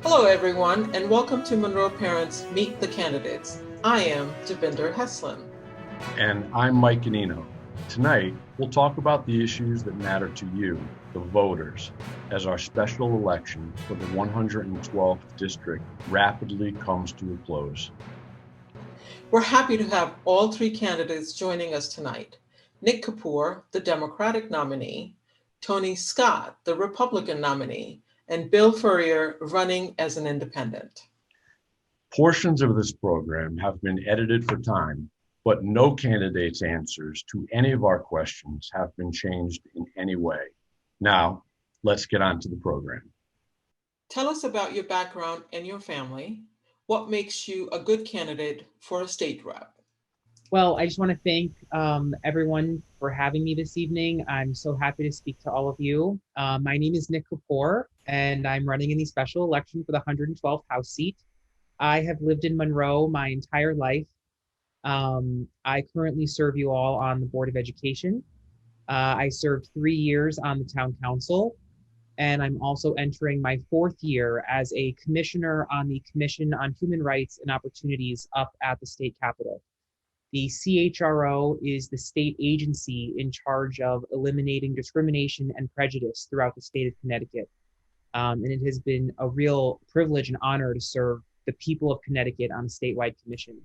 Hello, everyone, and welcome to Monroe Parents Meet the Candidates. I am Devinder Heslin. And I'm Mike Ganino. Tonight, we'll talk about the issues that matter to you, the voters, as our special election for the 112th District rapidly comes to a close. We're happy to have all three candidates joining us tonight. Nick Kapoor, the Democratic nominee, Tony Scott, the Republican nominee, and Bill Furrier running as an independent. Portions of this program have been edited for time, but no candidate's answers to any of our questions have been changed in any way. Now, let's get on to the program. Tell us about your background and your family. What makes you a good candidate for a state rep? Well, I just want to thank everyone for having me this evening. I'm so happy to speak to all of you. My name is Nick Kapoor, and I'm running in the special election for the 112th House seat. I have lived in Monroe my entire life. I currently serve you all on the Board of Education. I served 3 years on the Town Council, and I'm also entering my 4th year as a commissioner on the Commission on Human Rights and Opportunities up at the state capitol. The CHRO is the state agency in charge of eliminating discrimination and prejudice throughout the state of Connecticut. And it has been a real privilege and honor to serve the people of Connecticut on a statewide commission.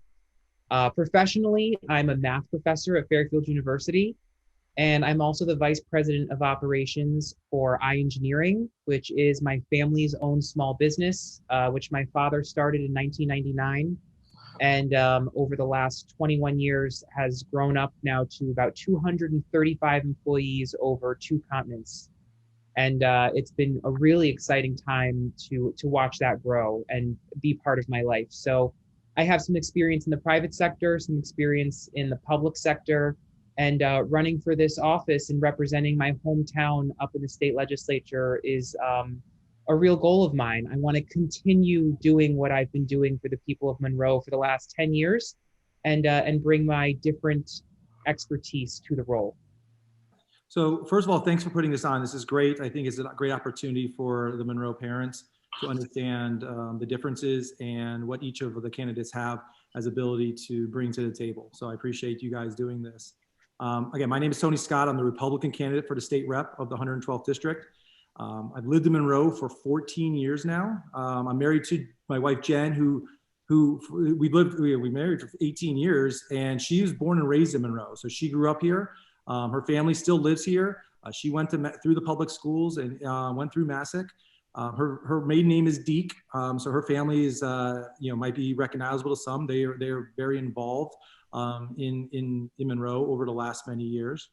Professionally, I'm a math professor at Fairfield University, and I'm also the vice president of operations for iEngineering, which is my family's own small business, which my father started in 1999. And over the last 21 years has grown up now to about 235 employees over 2 continents. And it's been a really exciting time to watch that grow and be part of my life. So I have some experience in the private sector, some experience in the public sector, and running for this office and representing my hometown up in the state legislature is a real goal of mine. I want to continue doing what I've been doing for the people of Monroe for the last 10 years and bring my different expertise to the role. So first of all, thanks for putting this on. This is great. I think it's a great opportunity for the Monroe parents to understand the differences and what each of the candidates have as ability to bring to the table. So I appreciate you guys doing this. Again, my name is Tony Scott. I'm the Republican candidate for the state rep of the 112th District. I've lived in Monroe for 14 years now. I'm married to my wife, Jen, who we married for 18 years, and she was born and raised in Monroe. So she grew up here. Her family still lives here. She went through the public schools and went through Massac. Her maiden name is Deek, so her family is might be recognizable to some. They're very involved in Monroe over the last many years.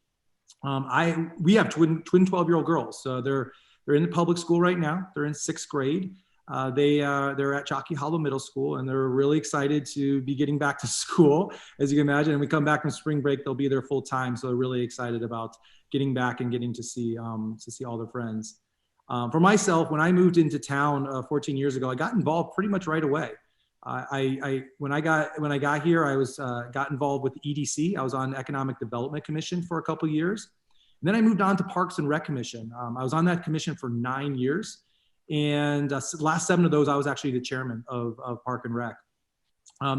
We have twin 12-year-old girls, so they're in the public school right now. They're in 6th grade. They're at Jockey Hollow Middle School, and they're really excited to be getting back to school, as you can imagine. And we come back from spring break, they'll be there full time. So they're really excited about getting back and getting to see all their friends. For myself, when I moved into town 14 years ago, I got involved pretty much right away. When I got here, I got involved with the EDC. I was on Economic Development Commission for a couple of years. And then I moved on to Parks and Rec Commission. I was on that commission for 9 years. And last 7 of those, I was actually the chairman of Park and Rec.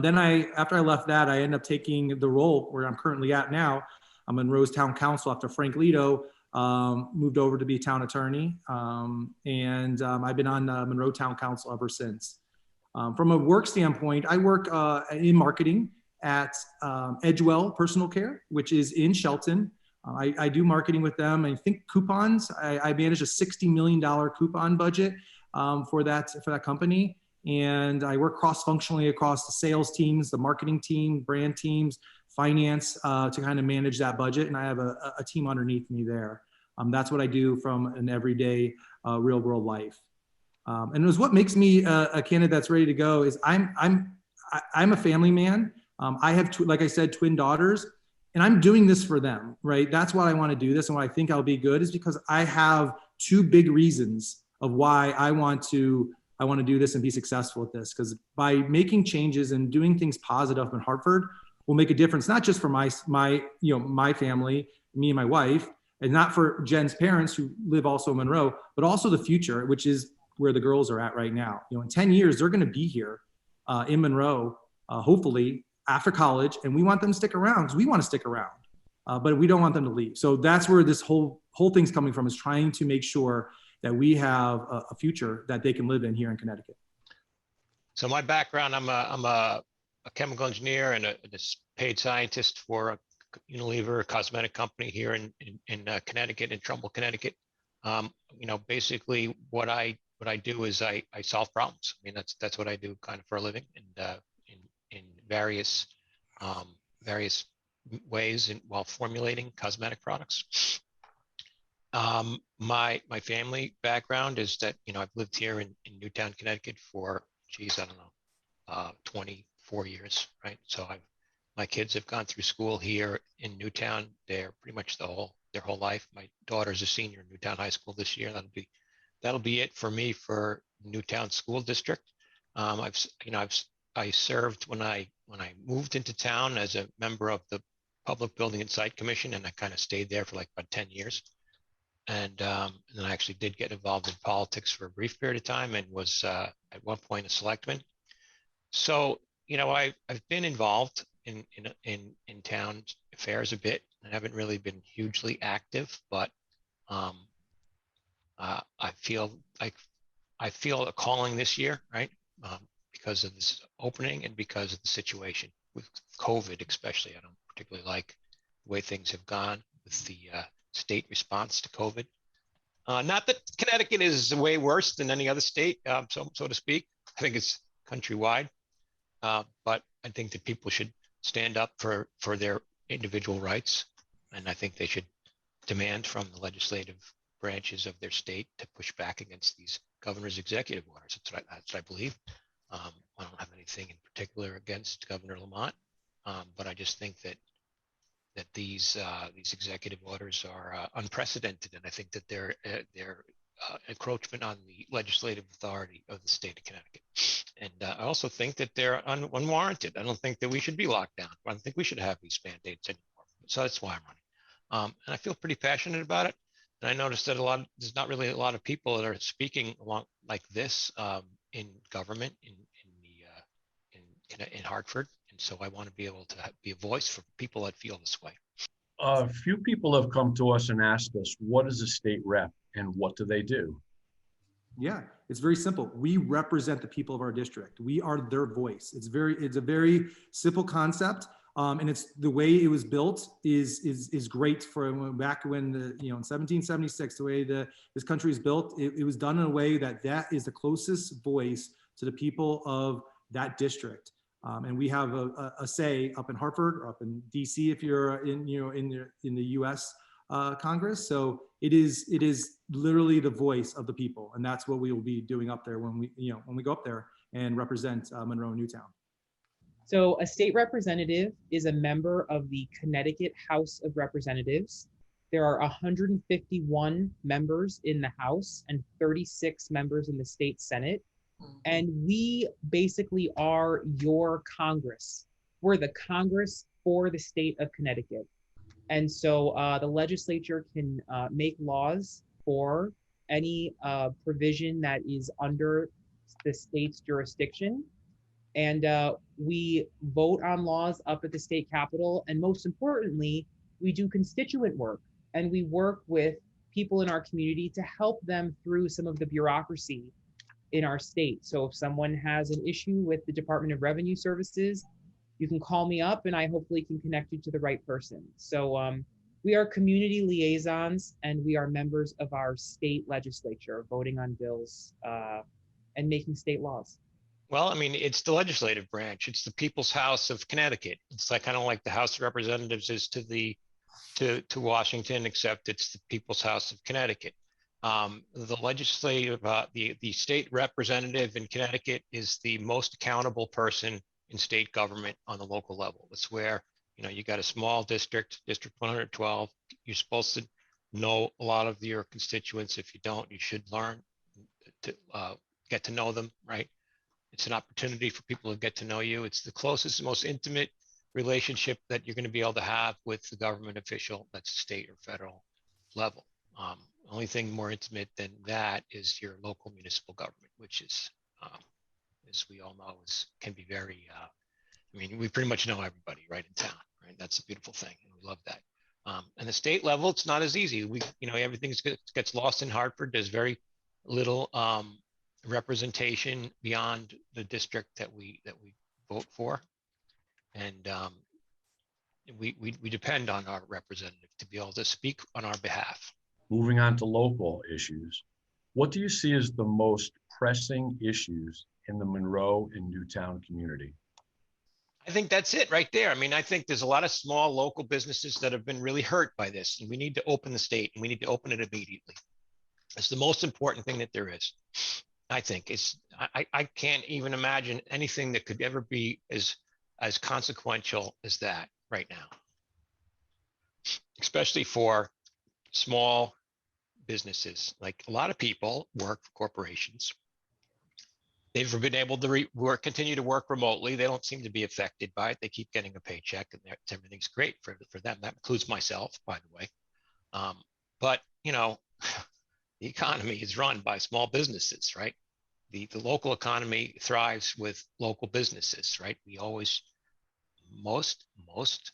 Then after I left that, I ended up taking the role where I'm currently at now. I'm in Monroe's Town Council after Frank Lito moved over to be town attorney. I've been on Monroe Town Council ever since. From a work standpoint, I work in marketing at Edgewell Personal Care, which is in Shelton. I do marketing with them. I think coupons. I manage a $60 million coupon budget for that company, and I work cross-functionally across the sales teams, the marketing team, brand teams, finance to kind of manage that budget. And I have a team underneath me there. That's what I do from an everyday real-world life. And it was what makes me a candidate that's ready to go. Is I'm a family man. I have, like I said, twin daughters. And I'm doing this for them, right? That's why I want to do this. And why I think I'll be good is because I have 2 big reasons of why I want to do this and be successful at this. Because by making changes and doing things positive in Hartford will make a difference, not just for my family, me and my wife, and not for Jen's parents who live also in Monroe, but also the future, which is where the girls are at right now. In 10 years, they're going to be here in Monroe, hopefully after college, and we want them to stick around because we want to stick around, but we don't want them to leave. So that's where this whole thing's coming from, is trying to make sure that we have a future that they can live in here in Connecticut. So my background, I'm a chemical engineer and a paid scientist for a Unilever cosmetic company here in Connecticut, in Trumbull, Connecticut. Basically what I do is I solve problems. I mean, that's what I do kind of for a living, and in various ways while formulating cosmetic products. My family background is that, I've lived here in Newtown, Connecticut for, I don't know, 24 years, right? So my kids have gone through school here in Newtown. They're pretty much their whole life. My daughter's a senior in Newtown High School this year. That'll be it for me for Newtown School District. I served when I moved into town as a member of the Public Building and Site Commission, and I kind of stayed there for like about 10 years. And then I actually did get involved in politics for a brief period of time, and was at one point a selectman. So, I've been involved in town affairs a bit. I haven't really been hugely active, but I feel a calling this year, right? Because of this opening and because of the situation with COVID, especially. I don't particularly like the way things have gone with the state response to COVID. Not that Connecticut is way worse than any other state, so to speak. I think it's countrywide, but I think that people should stand up for their individual rights, and I think they should demand from the legislative branches of their state to push back against these governor's executive orders. That's what I believe. I don't have anything in particular against Governor Lamont, but I just think that these executive orders are unprecedented, and I think that they're encroachment on the legislative authority of the state of Connecticut. And I also think that they're unwarranted. I don't think that we should be locked down. I don't think we should have these mandates anymore. So that's why I'm running. And I feel pretty passionate about it. And I noticed that there's not really a lot of people that are speaking along like this in government in Hartford. And so I want to be able to be a voice for people that feel this way. A few people have come to us and asked us, what is a state rep and what do they do? Yeah, it's very simple. We represent the people of our district. We are their voice. It's a very simple concept. And it's the way it was built is great for back when in 1776, the way this country is built, it was done in a way that is the closest voice to the people of that district. And we have a say up in Hartford or up in DC if you're in the U.S. Congress. So it is literally the voice of the people, and that's what we will be doing up there when we go up there and represent Monroe and Newtown. So a state representative is a member of the Connecticut House of Representatives. There are 151 members in the House and 36 members in the state Senate. And we basically are your Congress. We're the Congress for the state of Connecticut. And so the legislature can make laws for any provision that is under the state's jurisdiction. And we vote on laws up at the state capitol. And most importantly, we do constituent work. And we work with people in our community to help them through some of the bureaucracy in our state. So if someone has an issue with the Department of Revenue Services, you can call me up and I hopefully can connect you to the right person. So we are community liaisons and we are members of our state legislature, voting on bills and making state laws. Well, I mean, it's the legislative branch. It's the People's House of Connecticut. It's like kind of like the House of Representatives is to Washington, except it's the People's House of Connecticut. The legislative, the state representative in Connecticut is the most accountable person in state government on the local level. It's where, you got a small district, District 112. You're supposed to know a lot of your constituents. If you don't, you should learn to get to know them, right? It's an opportunity for people to get to know you. It's the closest, most intimate relationship that you're going to be able to have with the government official that's state or federal level. Only thing more intimate than that is your local municipal government, which is, as we all know, can be very. I mean, we pretty much know everybody right in town, right? That's a beautiful thing, and we love that. And the state level, it's not as easy. Everything gets lost in Hartford. There's very little representation beyond the district that we vote for, and we depend on our representative to be able to speak on our behalf. Moving on to local issues, what do you see as the most pressing issues in the Monroe and Newtown community? I think that's it right there. I mean, I think there's a lot of small local businesses that have been really hurt by this, and we need to open the state, and we need to open it immediately. It's the most important thing that there is. I think I can't even imagine anything that could ever be as consequential as that right now, especially for small businesses. Like, a lot of people work for corporations. They've been able to continue to work remotely. They don't seem to be affected by it. They keep getting a paycheck, and everything's great for them. That includes myself, by the way. But the economy is run by small businesses, right? The local economy thrives with local businesses, right? Most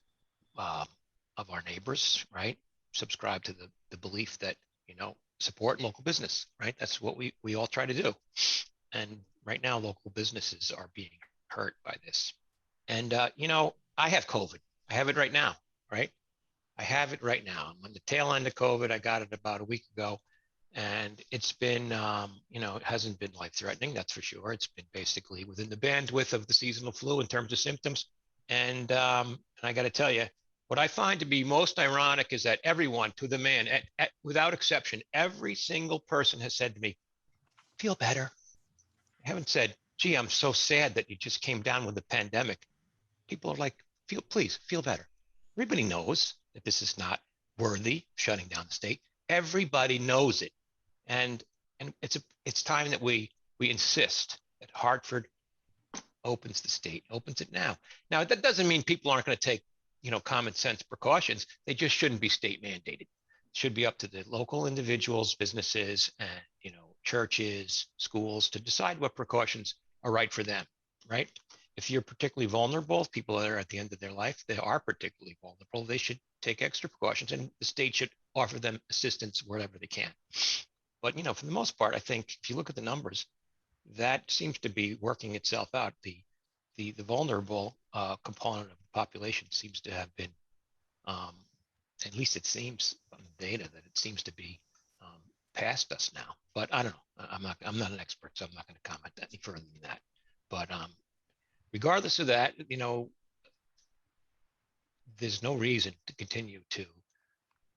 of our neighbors, right, subscribe to the belief that support local business, right? That's what we all try to do. And right now, local businesses are being hurt by this. And I have COVID. I have it right now, right? I have it right now. I'm on the tail end of COVID. I got it about a week ago. And it's been, it hasn't been life-threatening, that's for sure. It's been basically within the bandwidth of the seasonal flu in terms of symptoms. And I got to tell you, what I find to be most ironic is that everyone, to the man, without exception, every single person has said to me, feel better. I haven't said, gee, I'm so sad that you just came down with the pandemic. People are like, please feel better. Everybody knows that this is not worthy of shutting down the state. Everybody knows it. And it's time that we insist that Hartford opens the state, opens it now. Now, that doesn't mean people aren't going to take, common sense precautions. They just shouldn't be state mandated. It should be up to the local individuals, businesses, and, churches, schools to decide what precautions are right for them, right? If you're particularly vulnerable, people that are at the end of their life, they are particularly vulnerable, they should take extra precautions, and the state should offer them assistance wherever they can. But, for the most part, I think if you look at the numbers, that seems to be working itself out. The vulnerable component of the population seems to have been, at least it seems from the data, that it seems to be past us now. But I don't know. I'm not an expert, so I'm not going to comment any further than that. But regardless of that, there's no reason to continue to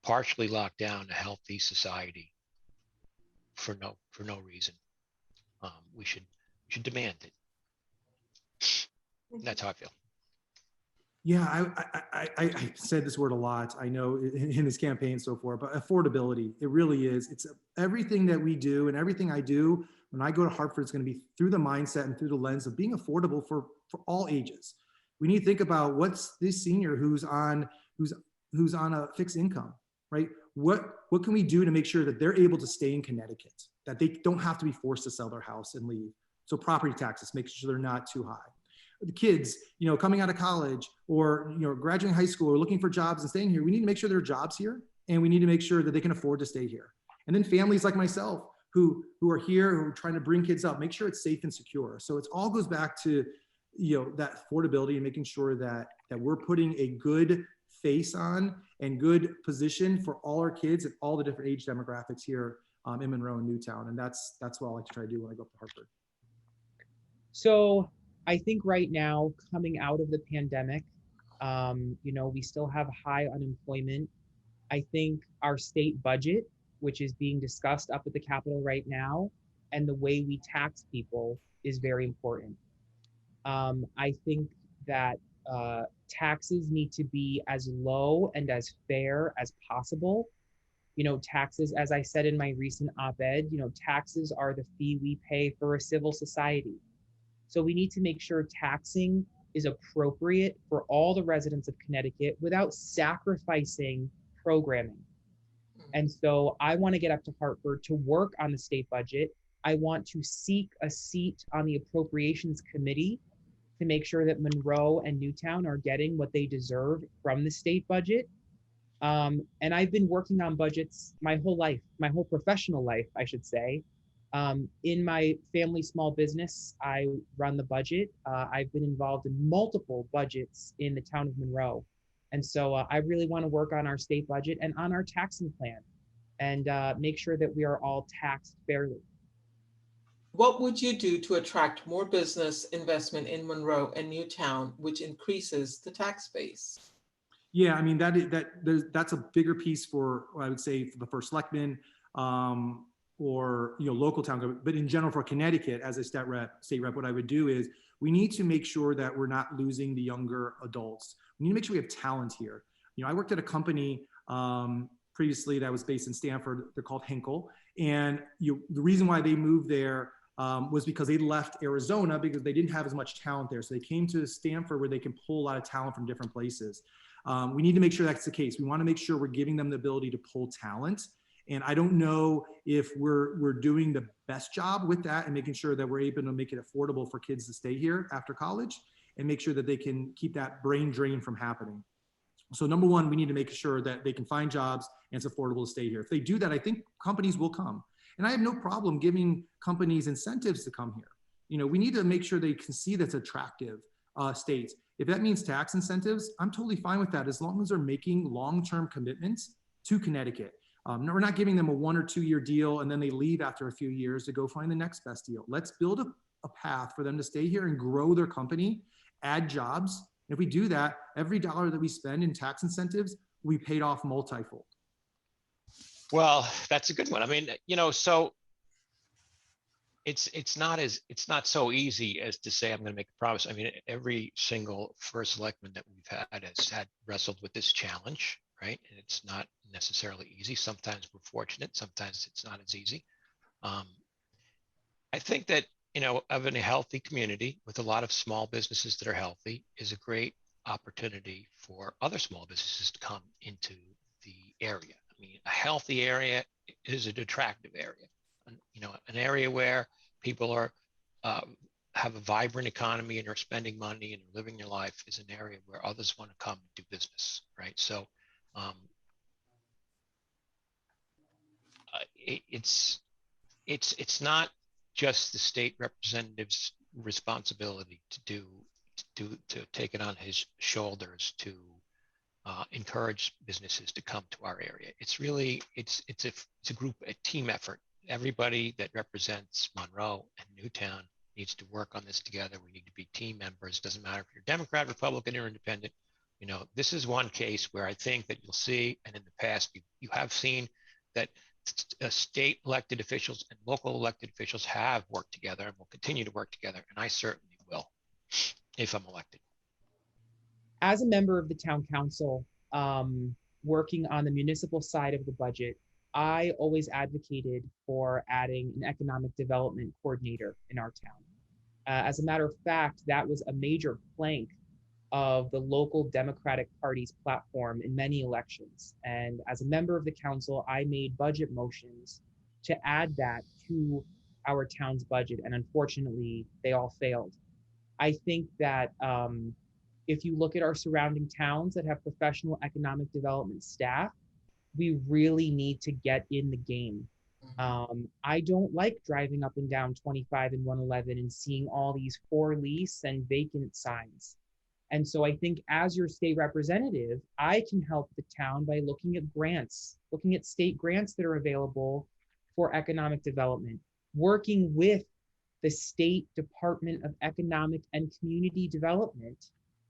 partially lock down a healthy society for no reason. We should demand it. That's how I feel. Yeah, I said this word a lot, I know, in this campaign and so forth, but affordability, it really is. It's everything that we do, and everything I do when I go to Hartford, it's going to be through the mindset and through the lens of being affordable for all ages. We need to think about what's this senior who's on a fixed income, right? What can we do to make sure that they're able to stay in Connecticut, that they don't have to be forced to sell their house and leave? So property taxes, make sure they're not too high. The kids, coming out of college or, graduating high school or looking for jobs and staying here, we need to make sure there are jobs here, and we need to make sure that they can afford to stay here. And then families like myself who are here, who are trying to bring kids up, make sure it's safe and secure. So it all goes back to, that affordability and making sure that we're putting a good face on and good position for all our kids and all the different age demographics here in Monroe and Newtown. And that's what I like to try to do when I go up to Hartford. So I think right now, coming out of the pandemic, we still have high unemployment. I think our state budget, which is being discussed up at the Capitol right now, and the way we tax people is very important. I think that taxes need to be as low and as fair as possible. Taxes, as I said in my recent op-ed, taxes are the fee we pay for a civil society. So we need to make sure taxing is appropriate for all the residents of Connecticut without sacrificing programming. And so I want to get up to Hartford to work on the state budget. I want to seek a seat on the appropriations committee to make sure that Monroe and Newtown are getting what they deserve from the state budget. And I've been working on budgets my whole life, my whole professional life, I should say. In my family small business, I run the budget. I've been involved in multiple budgets in the town of Monroe. And so I really want to work on our state budget and on our taxing plan and make sure that we are all taxed fairly. What would you do to attract more business investment in Monroe and Newtown, which increases the tax base? Yeah, I mean, that's a bigger piece for, I would say, for the first selectman, or local town government. But in general, for Connecticut, as a state rep, what I would do is we need to make sure that we're not losing the younger adults. We need to make sure we have talent here. I worked at a company previously that was based in Stanford. They're called Hinkle, and the reason why they moved there was because they left Arizona because they didn't have as much talent there. So they came to Stanford where they can pull a lot of talent from different places. We need to make sure that's the case. We want to make sure we're giving them the ability to pull talent. And I don't know if we're doing the best job with that and making sure that we're able to make it affordable for kids to stay here after college and make sure that they can keep that brain drain from happening. So number one, we need to make sure that they can find jobs and it's affordable to stay here. If they do that, I think companies will come. And I have no problem giving companies incentives to come here. We need to make sure they can see that's attractive state. If that means tax incentives, I'm totally fine with that as long as they're making long-term commitments to Connecticut. No, we're not giving them a 1 or 2 year deal and then they leave after a few years to go find the next best deal. Let's build a path for them to stay here and grow their company, add jobs. If we do that, every dollar that we spend in tax incentives, we paid off multifold. Well, that's a good one. I mean, so it's not so easy as to say I'm going to make a promise. I mean, every single first selectman that we've had has wrestled with this challenge, right? And it's not necessarily easy. Sometimes we're fortunate, sometimes it's not as easy. I think that having a healthy community with a lot of small businesses that are healthy is a great opportunity for other small businesses to come into the area. I mean, a healthy area is an attractive area. An area where people are have a vibrant economy and are spending money and living their life is an area where others want to come and do business, right? So it's not just the state representative's responsibility to take it on his shoulders to encourage businesses to come to our area. It's really it's a team effort. Everybody that represents Monroe and Newtown needs to work on this together. We need to be team members. It doesn't matter if you're Democrat, Republican, or Independent. This is one case where I think that you'll see, and in the past you have seen that state elected officials and local elected officials have worked together and will continue to work together. And I certainly will if I'm elected. As a member of the town council, working on the municipal side of the budget, I always advocated for adding an economic development coordinator in our town. As a matter of fact, that was a major plank of the local Democratic Party's platform in many elections. And as a member of the council, I made budget motions to add that to our town's budget. And unfortunately, they all failed. I think that if you look at our surrounding towns that have professional economic development staff, we really need to get in the game. I don't like driving up and down 25 and 111 and seeing all these for lease and vacant signs. And so I think as your state representative, I can help the town by looking at grants, looking at state grants that are available for economic development, working with the State Department of Economic and Community Development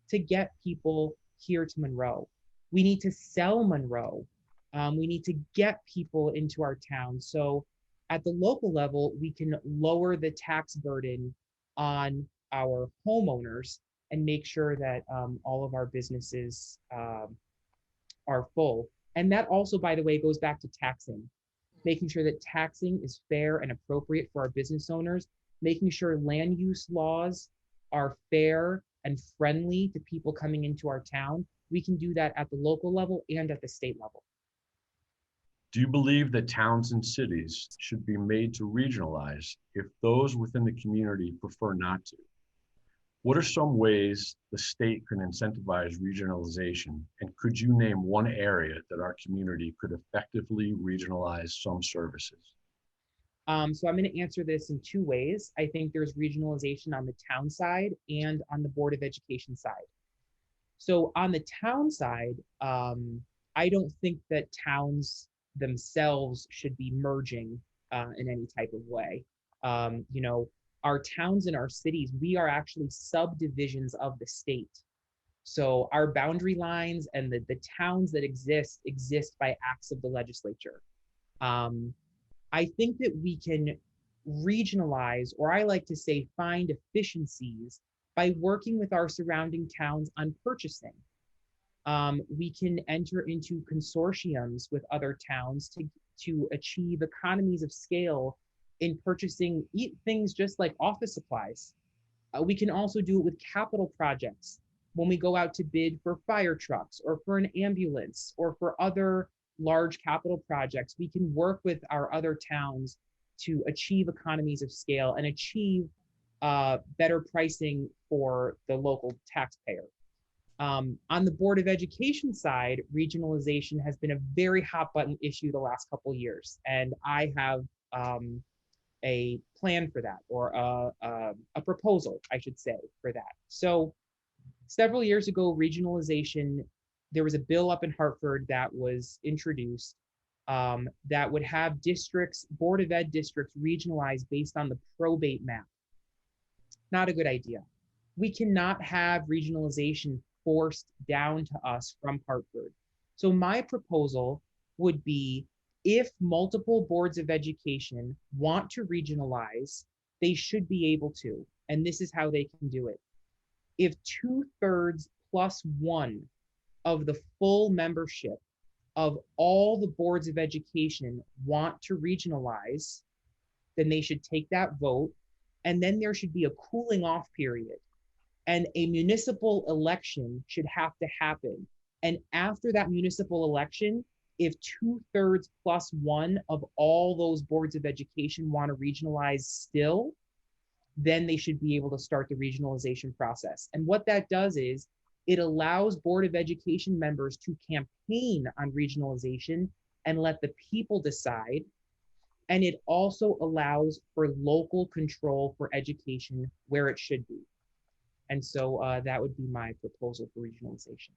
to get people here to Monroe. We need to sell Monroe. We need to get people into our town. So at the local level, we can lower the tax burden on our homeowners and make sure that all of our businesses are full. And that also, by the way, goes back to taxing, making sure that taxing is fair and appropriate for our business owners, making sure land use laws are fair and friendly to people coming into our town. We can do that at the local level and at the state level. Do you believe that towns and cities should be made to regionalize if those within the community prefer not to? What are some ways the state can incentivize regionalization? And could you name one area that our community could effectively regionalize some services? So I'm going to answer this in two ways. I think there's regionalization on the town side and on the Board of Education side. So on the town side, I don't think that towns themselves should be merging in any type of way. You know, our towns and our cities, we are actually subdivisions of the state. So our boundary lines and the towns that exist by acts of the legislature. I think that we can regionalize, or I like to say find efficiencies by working with our surrounding towns on purchasing. We can enter into consortiums with other towns to achieve economies of scale in purchasing things just like office supplies. We can also do it with capital projects when we go out to bid for fire trucks or for an ambulance or for other large capital projects. We can work with our other towns to achieve economies of scale and achieve better pricing for the local taxpayer. On the Board of Education side, regionalization has been a very hot button issue the last couple of years, and I have a plan for that, or a proposal, I should say, for that. So several years ago, regionalization, there was a bill up in Hartford that was introduced that would have districts, Board of Ed districts regionalized based on the probate map. Not a good idea. We cannot have regionalization forced down to us from Hartford. So my proposal would be, if multiple boards of education want to regionalize, they should be able to, and this is how they can do it. If 2/3 plus one of the full membership of all the boards of education want to regionalize, then they should take that vote, and then there should be a cooling off period, and a municipal election should have to happen. And after that municipal election, if 2/3 plus one of all those boards of education want to regionalize still, then they should be able to start the regionalization process. And what that does is it allows Board of Education members to campaign on regionalization and let the people decide. And it also allows for local control for education where it should be. And so that would be my proposal for regionalization.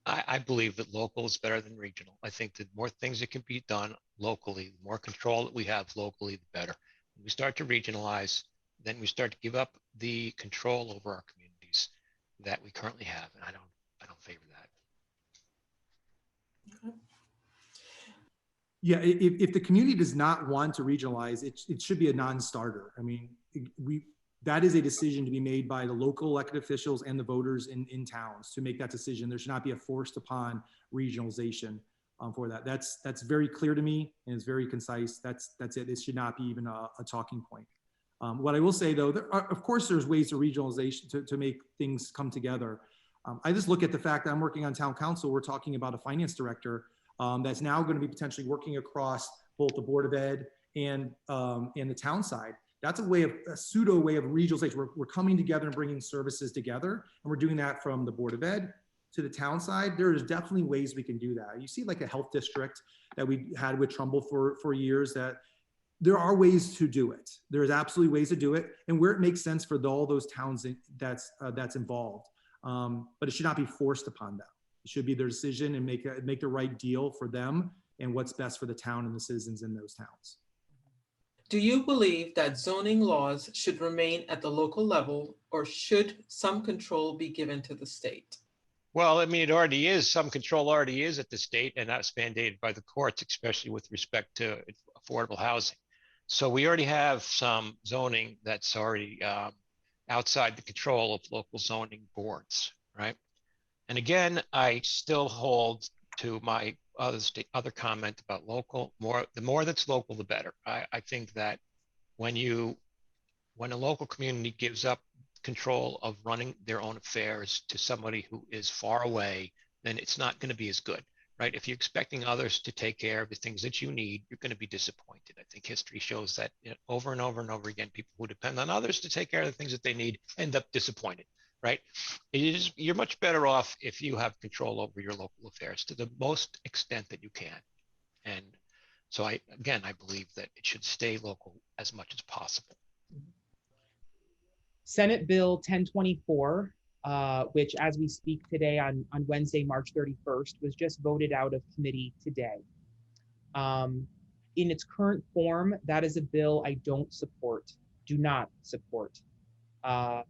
I believe that local is better than regional. I think the more things that can be done locally, the more control that we have locally, the better. When we start to regionalize, then we start to give up the control over our communities that we currently have, and I don't favor that. Okay. Yeah, if the community does not want to regionalize, it should be a non-starter. I mean, that is a decision to be made by the local elected officials and the voters in towns to make that decision. There should not be a forced upon regionalization for that. That's very clear to me, and it's very concise. That's it. It should not be even a talking point. What I will say though, of course there's ways to regionalization to make things come together. I just look at the fact that I'm working on town council. We're talking about a finance director that's now going to be potentially working across both the Board of Ed and the town side. That's a pseudo way of regionalization. We're coming together and bringing services together, and we're doing that from the Board of Ed to the town side. There's definitely ways we can do that. You see like a health district that we had with Trumbull for years, that there are ways to do it. There's absolutely ways to do it, and where it makes sense for all those towns that's involved. But it should not be forced upon them. It should be their decision and make the right deal for them and what's best for the town and the citizens in those towns. Do you believe that zoning laws should remain at the local level, or should some control be given to the state? Well, I mean, it already is. Some control already is at the state, and that's mandated by the courts, especially with respect to affordable housing. So we already have some zoning that's already outside the control of local zoning boards, right? And again, I still hold to my other comment about local. The more that's local, the better. I think that when a local community gives up control of running their own affairs to somebody who is far away, then it's not going to be as good. right? If you're expecting others to take care of the things that you need, you're going to be disappointed. I think history shows that, over and over and over again, people who depend on others to take care of the things that they need end up disappointed, right? You're much better off if you have control over your local affairs to the most extent that you can. And so I believe that it should stay local as much as possible. Senate Bill 1024, which as we speak today on Wednesday, March 31st, was just voted out of committee today. In its current form, that is a bill I don't support, do not support. I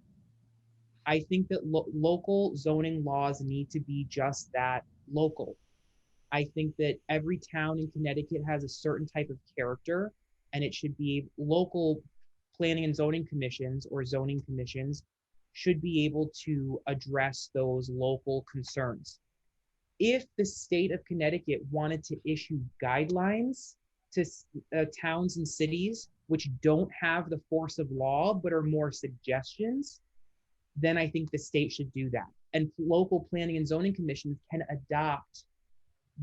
think that local zoning laws need to be just that, local. I think that every town in Connecticut has a certain type of character, and it should be local planning and zoning commissions or zoning commissions should be able to address those local concerns. If the state of Connecticut wanted to issue guidelines to towns and cities which don't have the force of law but are more suggestions, then I think the state should do that. And local planning and zoning commissions can adopt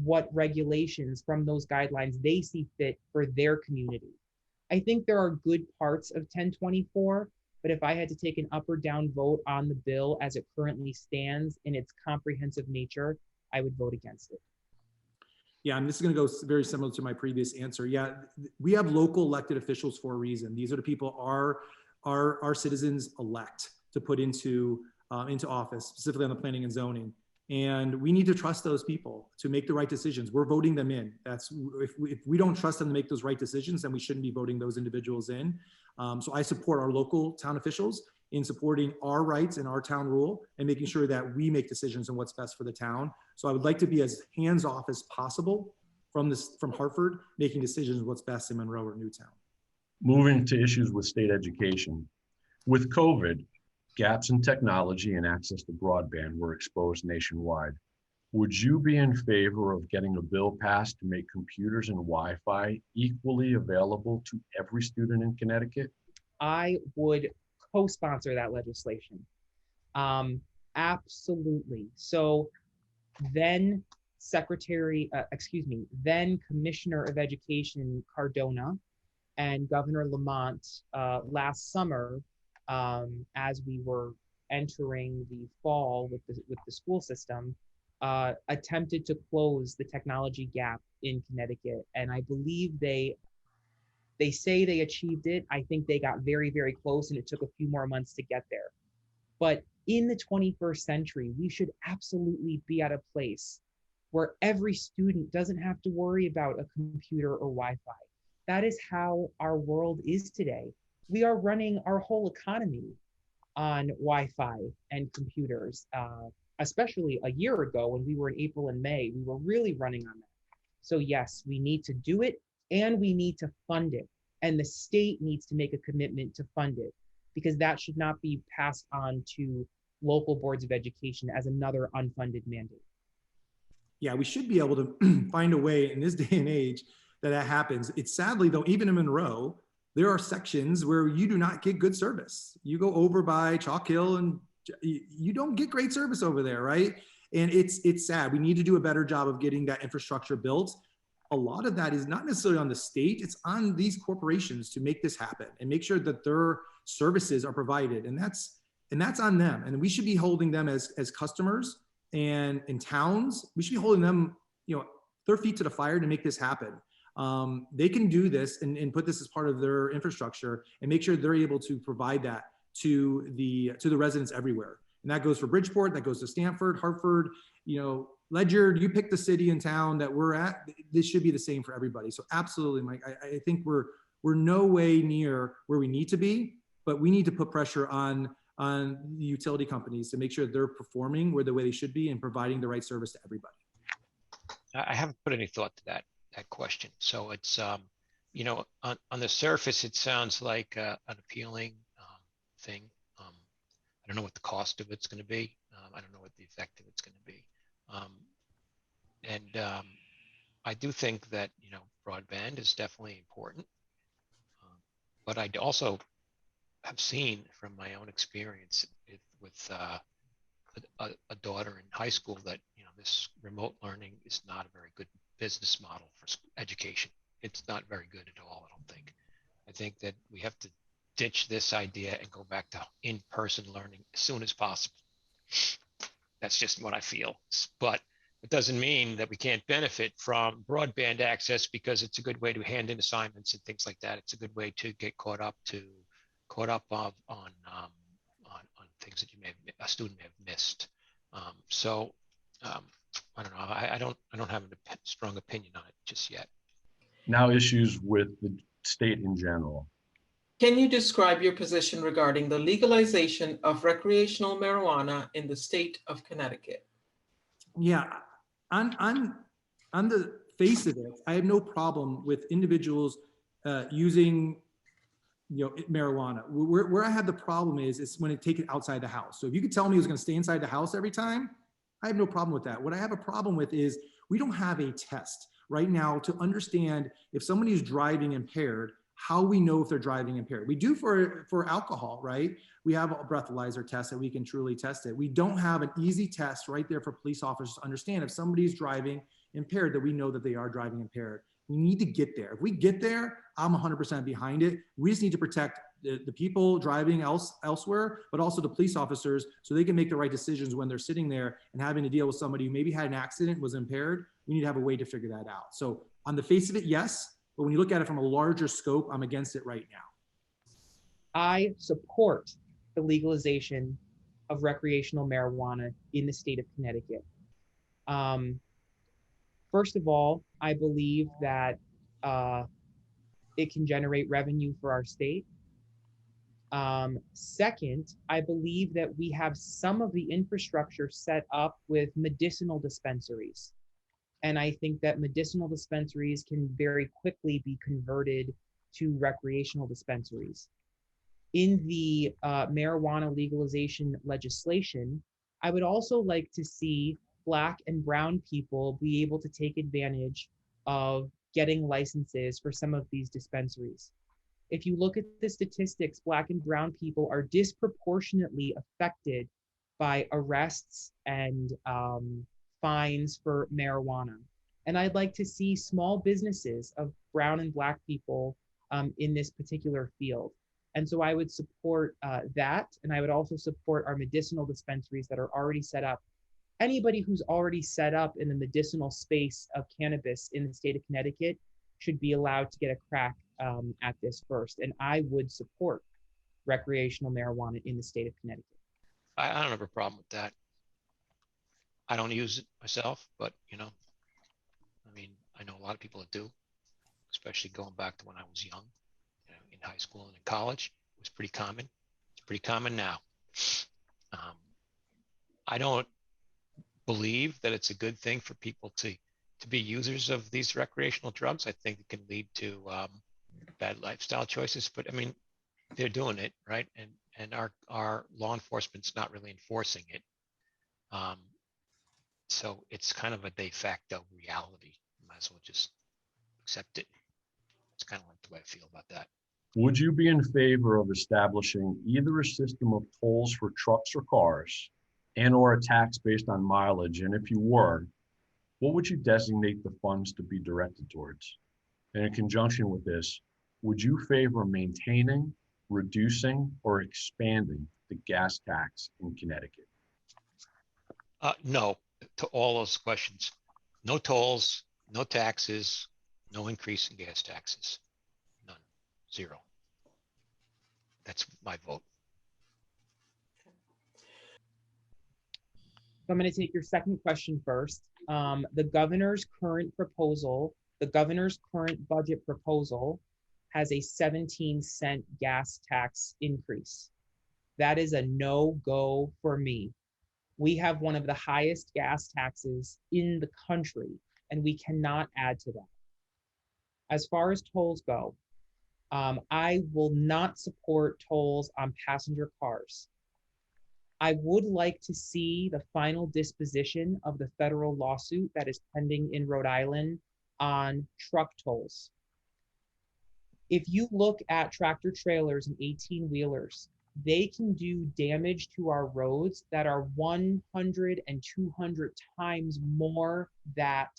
what regulations from those guidelines they see fit for their community. I think there are good parts of 1024, but if I had to take an up or down vote on the bill as it currently stands in its comprehensive nature, I would vote against it. Yeah, and this is going to go very similar to my previous answer. Yeah, we have local elected officials for a reason. These are the people our citizens elect to put into office, specifically on the planning and zoning. And we need to trust those people to make the right decisions. We're voting them in. That's if we don't trust them to make those right decisions, then we shouldn't be voting those individuals in. So I support our local town officials in supporting our rights and our town rule and making sure that we make decisions on what's best for the town. So I would like to be as hands-off as possible from Hartford, making decisions what's best in Monroe or Newtown. Moving to issues with state education. With COVID, gaps in technology and access to broadband were exposed nationwide. Would you be in favor of getting a bill passed to make computers and Wi-Fi equally available to every student in Connecticut? I would co-sponsor that legislation. Absolutely. So then then Commissioner of Education Cardona and Governor Lamont last summer, as we were entering the fall with the school system, attempted to close the technology gap in Connecticut. And I believe they say they achieved it. I think they got very, very close, and it took a few more months to get there. But in the 21st century, we should absolutely be at a place where every student doesn't have to worry about a computer or Wi-Fi. That is how our world is today. We are running our whole economy on Wi-Fi and computers, especially a year ago when we were in April and May, we were really running on that. So yes, we need to do it and we need to fund it. And the state needs to make a commitment to fund it because that should not be passed on to local boards of education as another unfunded mandate. Yeah, we should be able to find a way in this day and age that happens. It's sadly though, even in Monroe, there are sections where you do not get good service. You go over by Chalk Hill and you don't get great service over there, right? And it's sad. We need to do a better job of getting that infrastructure built. A lot of that is not necessarily on the state, it's on these corporations to make this happen and make sure that their services are provided. And that's on them. And we should be holding them as customers and in towns, we should be holding them, their feet to the fire to make this happen. They can do this and put this as part of their infrastructure and make sure they're able to provide that to the residents everywhere. And that goes for Bridgeport, that goes to Stamford, Hartford, Ledyard, you pick the city and town that we're at, this should be the same for everybody. So absolutely, Mike, I think we're no way near where we need to be, but we need to put pressure on the utility companies to make sure they're performing the way they should be and providing the right service to everybody. I haven't put any thought to that question. So it's, on the surface, it sounds like an appealing thing. I don't know what the cost of it's going to be. I don't know what the effect of it's going to be. I do think that, broadband is definitely important. But I also have seen from my own experience with a daughter in high school that, this remote learning is not a very good business model for education. It's not very good at all, I don't think. I think that we have to ditch this idea and go back to in-person learning as soon as possible. That's just what I feel. But it doesn't mean that we can't benefit from broadband access, because it's a good way to hand in assignments and things like that. It's a good way to get caught up on things that a student may have missed. I don't know. I don't have a strong opinion on it just yet. Now, issues with the state in general. Can you describe your position regarding the legalization of recreational marijuana in the state of Connecticut? Yeah, on the face of it, I have no problem with individuals using marijuana. Where I have the problem is when it take it outside the house. So if you could tell me it was going to stay inside the house every time, I have no problem with that. What I have a problem with is we don't have a test right now to understand if somebody is driving impaired, how we know if they're driving impaired. We do for alcohol, right? We have a breathalyzer test that we can truly test it. We don't have an easy test right there for police officers to understand if somebody's driving impaired, that we know that they are driving impaired. We need to get there. If we get there, I'm 100% behind it. We just need to protect the people driving elsewhere, but also the police officers, so they can make the right decisions when they're sitting there and having to deal with somebody who maybe had an accident, was impaired. We need to have a way to figure that out. So on the face of it, yes, but when you look at it from a larger scope, I'm against it right now. I support the legalization of recreational marijuana in the state of Connecticut. First of all, I believe that it can generate revenue for our state. Second, I believe that we have some of the infrastructure set up with medicinal dispensaries. And I think that medicinal dispensaries can very quickly be converted to recreational dispensaries. In the marijuana legalization legislation, I would also like to see Black and brown people be able to take advantage of getting licenses for some of these dispensaries. If you look at the statistics, Black and brown people are disproportionately affected by arrests and fines for marijuana. And I'd like to see small businesses of brown and Black people in this particular field. And so I would support that. And I would also support our medicinal dispensaries that are already set up. Anybody who's already set up in the medicinal space of cannabis in the state of Connecticut should be allowed to get a crack at this first. And I would support recreational marijuana in the state of Connecticut. I don't have a problem with that. I don't use it myself, but I mean, I know a lot of people that do, especially going back to when I was young, in high school and in college. It was pretty common. It's pretty common now. I don't believe that it's a good thing for people to be users of these recreational drugs. I think it can lead to bad lifestyle choices, but I mean, they're doing it, right? And our law enforcement's not really enforcing it. So it's kind of a de facto reality. You might as well just accept it. It's kind of like the way I feel about that. Would you be in favor of establishing either a system of tolls for trucks or cars and/or a tax based on mileage? And if you were, what would you designate the funds to be directed towards? And in conjunction with this, would you favor maintaining, reducing, or expanding the gas tax in Connecticut? No, to all those questions. No tolls, no taxes, no increase in gas taxes. None. Zero. That's my vote. So I'm going to take your second question first. The governor's current budget proposal has a 17-cent gas tax increase. That is a no-go for me. We have one of the highest gas taxes in the country, and we cannot add to that. As far as tolls go, I will not support tolls on passenger cars. I would like to see the final disposition of the federal lawsuit that is pending in Rhode Island on truck tolls. If you look at tractor trailers and 18-wheelers, they can do damage to our roads that are 100 and 200 times more that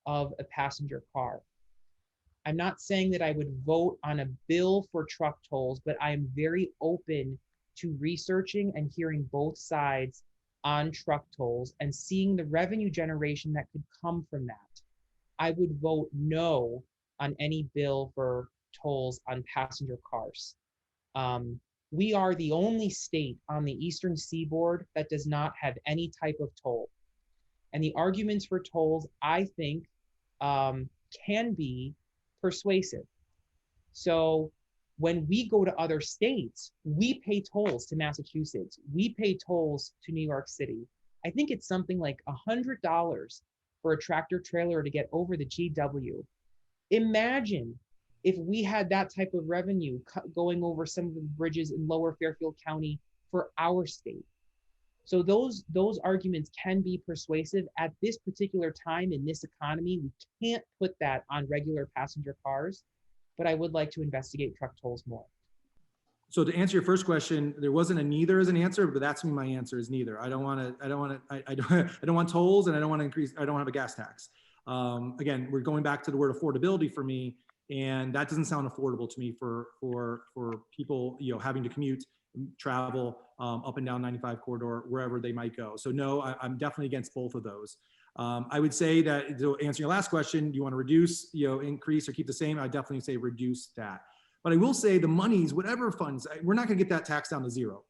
of a passenger car. I'm not saying that I would vote on a bill for truck tolls, but I am very open to researching and hearing both sides on truck tolls and seeing the revenue generation that could come from that. I would vote no on any bill for tolls on passenger cars. We are the only state on the eastern seaboard that does not have any type of toll. And the arguments for tolls, I think, can be persuasive. So when we go to other states, we pay tolls to Massachusetts. We pay tolls to New York City. I think it's something like $100 for a tractor trailer to get over the GW. Imagine if we had that type of revenue going over some of the bridges in Lower Fairfield County for our state. So those arguments can be persuasive. At this particular time in this economy, we can't put that on regular passenger cars, but I would like to investigate truck tolls more. So to answer your first question, there wasn't a neither as an answer, but that's my answer is neither. I don't want tolls, and I don't want to increase. I don't have a gas tax. Again, we're going back to the word affordability for me, and that doesn't sound affordable to me for people, having to commute, travel up and down 95 corridor, wherever they might go. So no, I'm definitely against both of those. I would say that, to answer your last question, do you want to reduce, increase, or keep the same? I definitely say reduce that. But I will say the monies, whatever funds, we're not going to get that tax down to zero.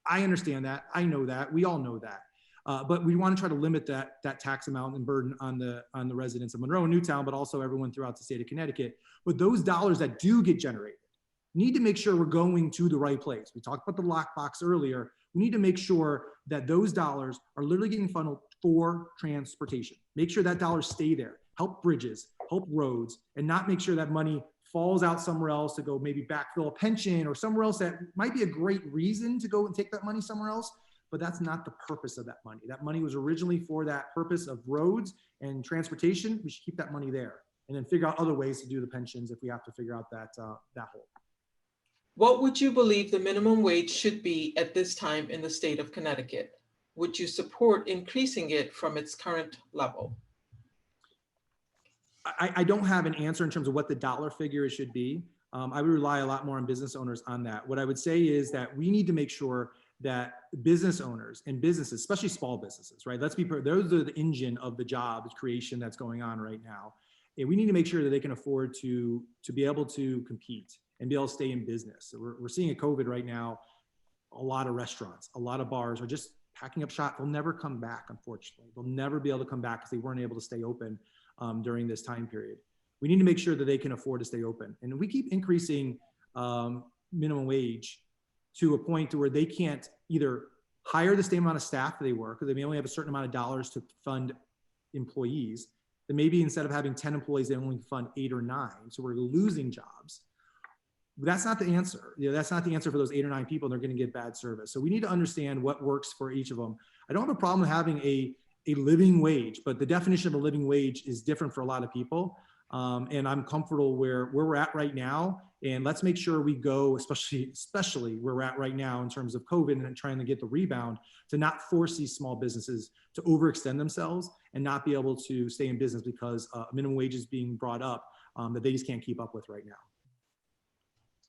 I understand that. I know that. We all know that. But we want to try to limit that tax amount and burden on the residents of Monroe and Newtown, but also everyone throughout the state of Connecticut. But those dollars that do get generated, need to make sure we're going to the right place. We talked about the lockbox earlier. We need to make sure that those dollars are literally getting funneled for transportation. Make sure that dollars stay there, help bridges, help roads, and not make sure that money falls out somewhere else to go maybe backfill a pension or somewhere else that might be a great reason to go and take that money somewhere else, but that's not the purpose of that money. That money was originally for that purpose of roads and transportation. We should keep that money there and then figure out other ways to do the pensions if we have to figure out that hole. What would you believe the minimum wage should be at this time in the state of Connecticut? Would you support increasing it from its current level? I don't have an answer in terms of what the dollar figure should be. I would rely a lot more on business owners on that. What I would say is that we need to make sure that business owners and businesses, especially small businesses, right? Those are the engine of the job creation that's going on right now. And we need to make sure that they can afford to be able to compete and be able to stay in business. So we're seeing a COVID right now. A lot of restaurants, a lot of bars are just packing up shop. They'll never come back, unfortunately. They'll never be able to come back because they weren't able to stay open during this time period. We need to make sure that they can afford to stay open. And we keep increasing minimum wage to a point to where they can't either hire the same amount of staff that they were, because they may only have a certain amount of dollars to fund employees. Then maybe instead of having 10 employees, they only fund 8 or 9. So we're losing jobs. But that's not the answer. That's not the answer for those 8 or 9 people. They're going to get bad service. So we need to understand what works for each of them. I don't have a problem having a living wage, but the definition of a living wage is different for a lot of people. And I'm comfortable where we're at right now. And let's make sure we go, especially where we're at right now in terms of COVID and trying to get the rebound, to not force these small businesses to overextend themselves and not be able to stay in business because minimum wage is being brought up that they just can't keep up with right now.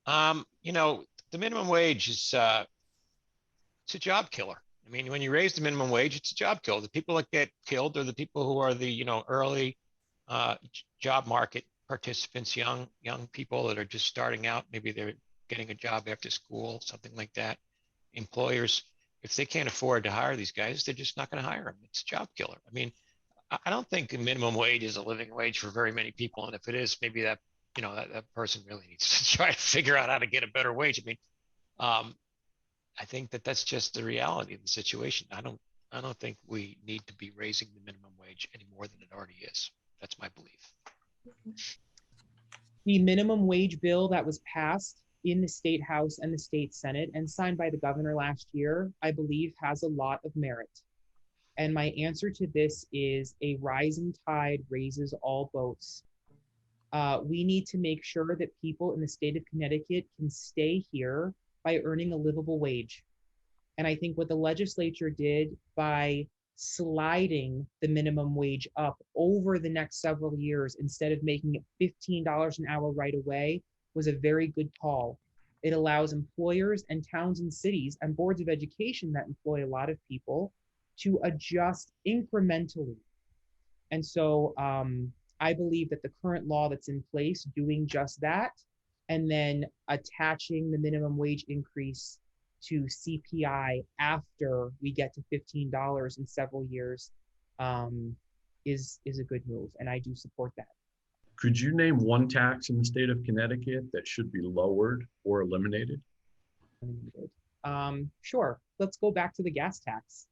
The minimum wage is it's a job killer. I mean, when you raise the minimum wage, it's a job killer. The people that get killed are the people who are the early job market participants, young people that are just starting out. Maybe they're getting a job after school, something like that. Employers, if they can't afford to hire these guys, they're just not going to hire them. It's a job killer. I mean, I don't think a minimum wage is a living wage for very many people. And if it is, maybe that person really needs to try to figure out how to get a better wage. I mean, I think that's just the reality of the situation. I don't think we need to be raising the minimum wage any more than it already is. That's my belief. The minimum wage bill that was passed in the State House and the State Senate and signed by the governor last year, I believe has a lot of merit. And my answer to this is a rising tide raises all boats. We need to make sure that people in the state of Connecticut can stay here by earning a livable wage. And I think what the legislature did by sliding the minimum wage up over the next several years instead of making it $15 an hour right away was a very good call. It allows employers and towns and cities and boards of education that employ a lot of people to adjust incrementally. And so I believe that the current law that's in place doing just that, and then attaching the minimum wage increase to CPI after we get to $15 in several years is a good move, and I do support that. Could you name one tax in the state of Connecticut that should be lowered or eliminated? Sure. Let's go back to the gas tax.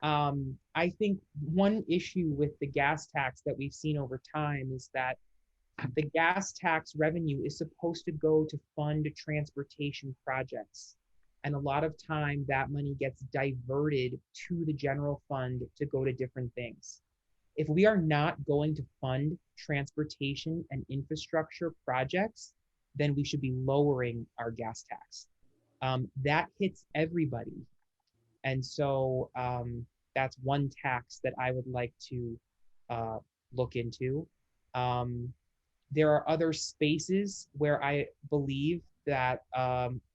I think one issue with the gas tax that we've seen over time is that the gas tax revenue is supposed to go to fund transportation projects. And a lot of time that money gets diverted to the general fund to go to different things. If we are not going to fund transportation and infrastructure projects, then we should be lowering our gas tax. That hits everybody. And so that's one tax that I would like to look into. There are other spaces where I believe that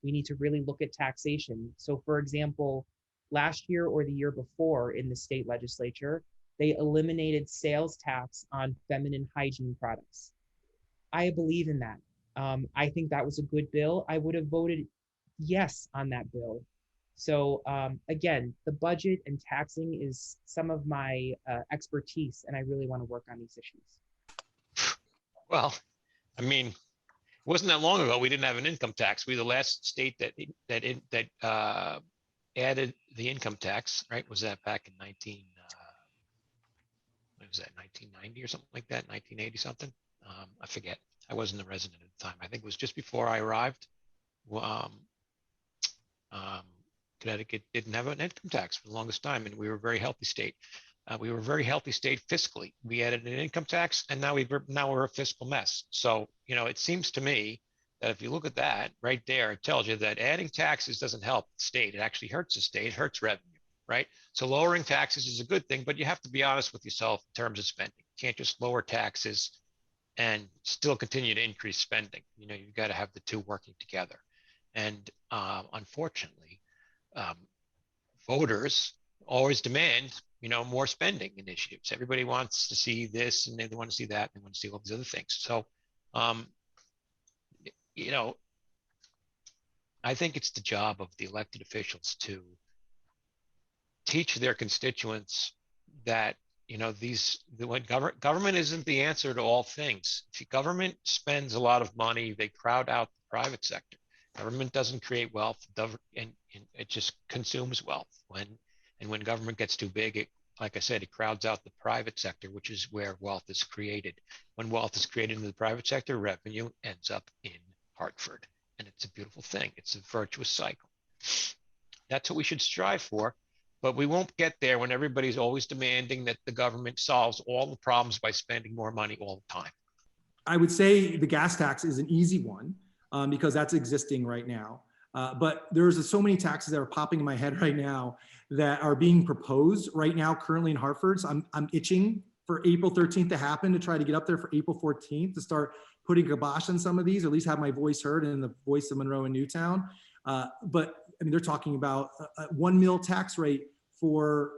we need to really look at taxation. So for example, last year or the year before in the state legislature, they eliminated sales tax on feminine hygiene products. I believe in that. I think that was a good bill. I would have voted yes on that bill. So again, the budget and taxing is some of my expertise, and I really want to work on these issues. Well, I mean, it wasn't that long ago we didn't have an income tax. We were the last state that added the income tax, right? Was that back in 1990 or something like that, 1980 something? I forget. I wasn't a resident at the time. I think it was just before I arrived. Connecticut didn't have an income tax for the longest time, and we were a very healthy state. We were a very healthy state fiscally. We added an income tax, and now we're a fiscal mess. So, it seems to me that if you look at that right there, it tells you that adding taxes doesn't help the state. It actually hurts the state, it hurts revenue, right? So lowering taxes is a good thing, but you have to be honest with yourself in terms of spending. You can't just lower taxes and still continue to increase spending. You've got to have the two working together. And unfortunately, voters always demand, more spending initiatives. Everybody wants to see this, and they want to see that, and they want to see all these other things. So, I think it's the job of the elected officials to teach their constituents that, government isn't the answer to all things. If government spends a lot of money, they crowd out the private sector. Government doesn't create wealth, and it just consumes wealth. When government gets too big, like I said, it crowds out the private sector, which is where wealth is created. When wealth is created in the private sector, revenue ends up in Hartford. And it's a beautiful thing. It's a virtuous cycle. That's what we should strive for. But we won't get there when everybody's always demanding that the government solves all the problems by spending more money all the time. I would say the gas tax is an easy one because that's existing right now. But there's so many taxes that are popping in my head right now that are being proposed right now currently in Hartford. So I'm itching for April 13th to happen to try to get up there for April 14th to start putting kibosh on some of these, or at least have my voice heard and the voice of Monroe and Newtown. But I mean, they're talking about a $1 mil tax rate for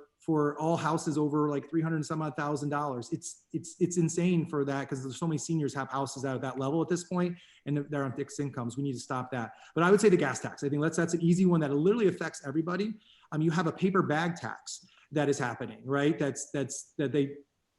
all houses over like $300 and some odd $1,000. It's insane for that because there's so many seniors have houses out at that level at this point, and they're on fixed incomes. We need to stop that. But I would say the gas tax. I think that's an easy one that literally affects everybody. You have a paper bag tax that is happening, right? That they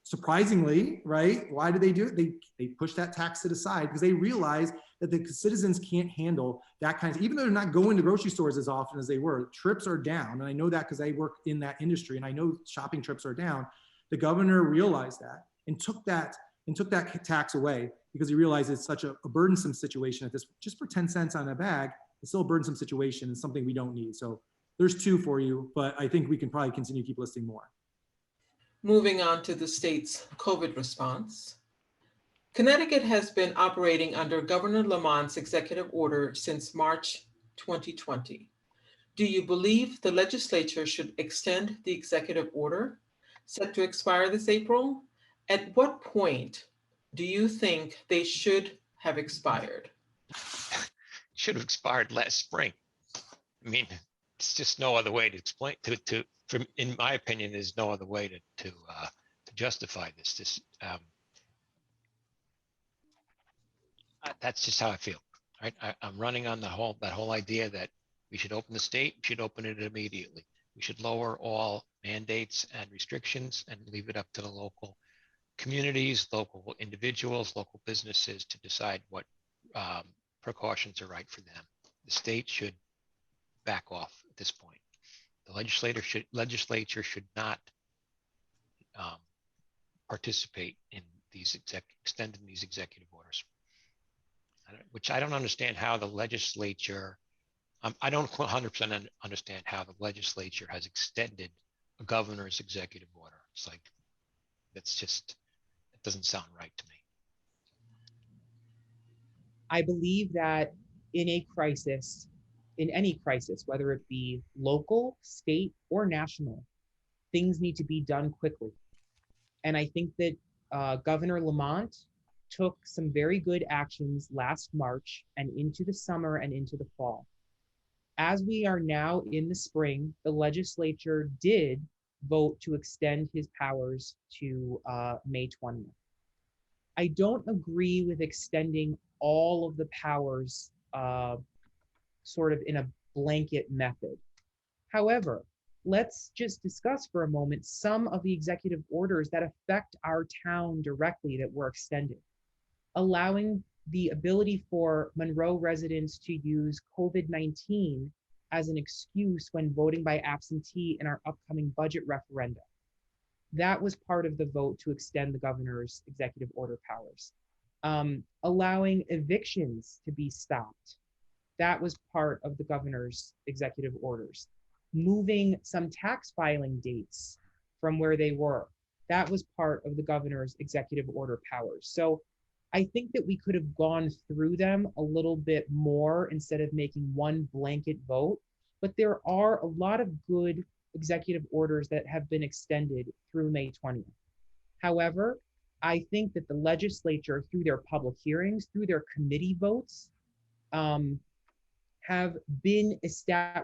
surprisingly, right? Why do they do it? They push that tax to the side because they realize that the citizens can't handle that kind of, even though they're not going to grocery stores as often as they were, trips are down. And I know that because I work in that industry and I know shopping trips are down. The governor realized that and took that tax away because he realized it's such a burdensome situation at this, just for 10 cents on a bag, it's still a burdensome situation and something we don't need. So there's two for you, but I think we can probably continue to keep listing more. Moving on to the state's COVID response. Connecticut has been operating under Governor Lamont's executive order since March 2020. Do you believe the legislature should extend the executive order set to expire this April? At what point do you think they should have expired? Should have expired last spring. I mean, it's just no other way to explain from, in my opinion, there's no other way to justify this. That's just how I feel. Right? I'm running on that whole idea that we should open the state, we should open it immediately. We should lower all mandates and restrictions and leave it up to the local communities, local individuals, local businesses to decide what precautions are right for them. The state should back off at this point. The legislature should not participate in these extending these executive orders, which I don't understand how the legislature. I don't 100% understand how the legislature has extended a governor's executive order. It's like it doesn't sound right to me. I believe that in a crisis, in any crisis, whether it be local, state, or national, things need to be done quickly. And I think that Governor Lamont took some very good actions last March and into the summer and into the fall. As we are now in the spring, the legislature did vote to extend his powers to May 20th. I don't agree with extending all of the powers sort of in a blanket method. However, let's just discuss for a moment some of the executive orders that affect our town directly that were extended. Allowing the ability for Monroe residents to use COVID-19 as an excuse when voting by absentee in our upcoming budget referenda. That was part of the vote to extend the governor's executive order powers. Allowing evictions to be stopped. That was part of the governor's executive orders. Moving some tax filing dates from where they were. That was part of the governor's executive order powers. So I think that we could have gone through them a little bit more instead of making one blanket vote, but there are a lot of good executive orders that have been extended through May 20th. However, I think that the legislature, through their public hearings, through their committee votes, have been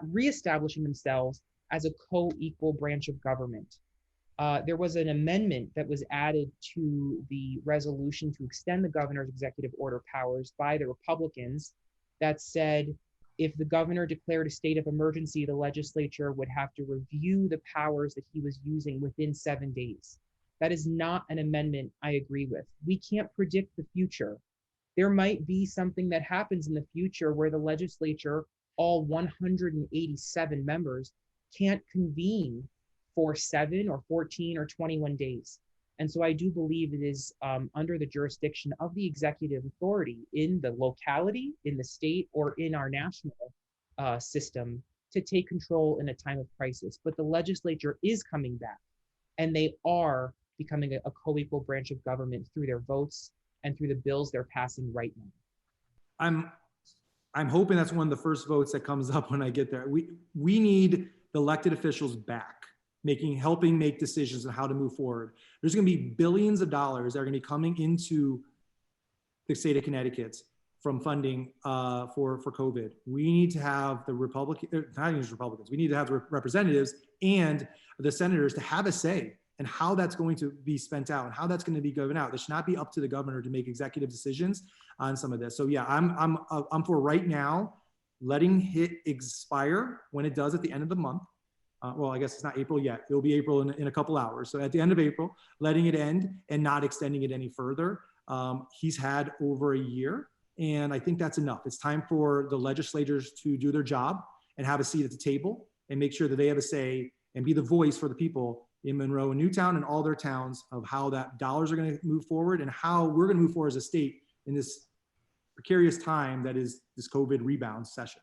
reestablishing themselves as a co-equal branch of government. There was an amendment that was added to the resolution to extend the governor's executive order powers by the Republicans that said if the governor declared a state of emergency, the legislature would have to review the powers that he was using within 7 days. That is not an amendment I agree with. We can't predict the future. There might be something that happens in the future where the legislature, all 187 members, can't convene for 7 or 14 or 21 days. And so I do believe it is under the jurisdiction of the executive authority in the locality, in the state, or in our national system to take control in a time of crisis. But the legislature is coming back, and they are becoming a co-equal branch of government through their votes and through the bills they're passing right now. I'm hoping that's one of the first votes that comes up when I get there. We need the elected officials back, helping make decisions on how to move forward. There's going to be billions of dollars that are going to be coming into the state of Connecticut from funding for COVID. We need to have the not even just Republicans, we need to have the representatives and the senators to have a say in how that's going to be spent out and how that's going to be given out. It should not be up to the governor to make executive decisions on some of this. So yeah, I'm for right now letting it expire when it does at the end of the month. Well, I guess it's not April yet. It'll be April in a couple hours. So at the end of April, letting it end and not extending it any further. He's had over a year, and I think that's enough. It's time for the legislators to do their job and have a seat at the table and make sure that they have a say and be the voice for the people in Monroe and Newtown and all their towns of how that dollars are going to move forward and how we're going to move forward as a state in this precarious time that is this COVID rebound session.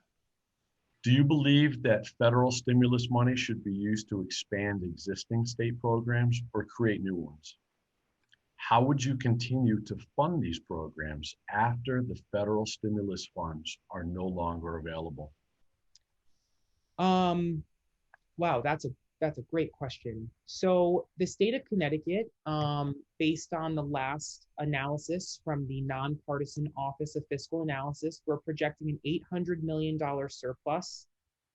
Do you believe that federal stimulus money should be used to expand existing state programs or create new ones? How would you continue to fund these programs after the federal stimulus funds are no longer available? Um, wow, that's a great question. So the state of Connecticut, based on the last analysis from the Nonpartisan Office of Fiscal Analysis, we're projecting an $800 million surplus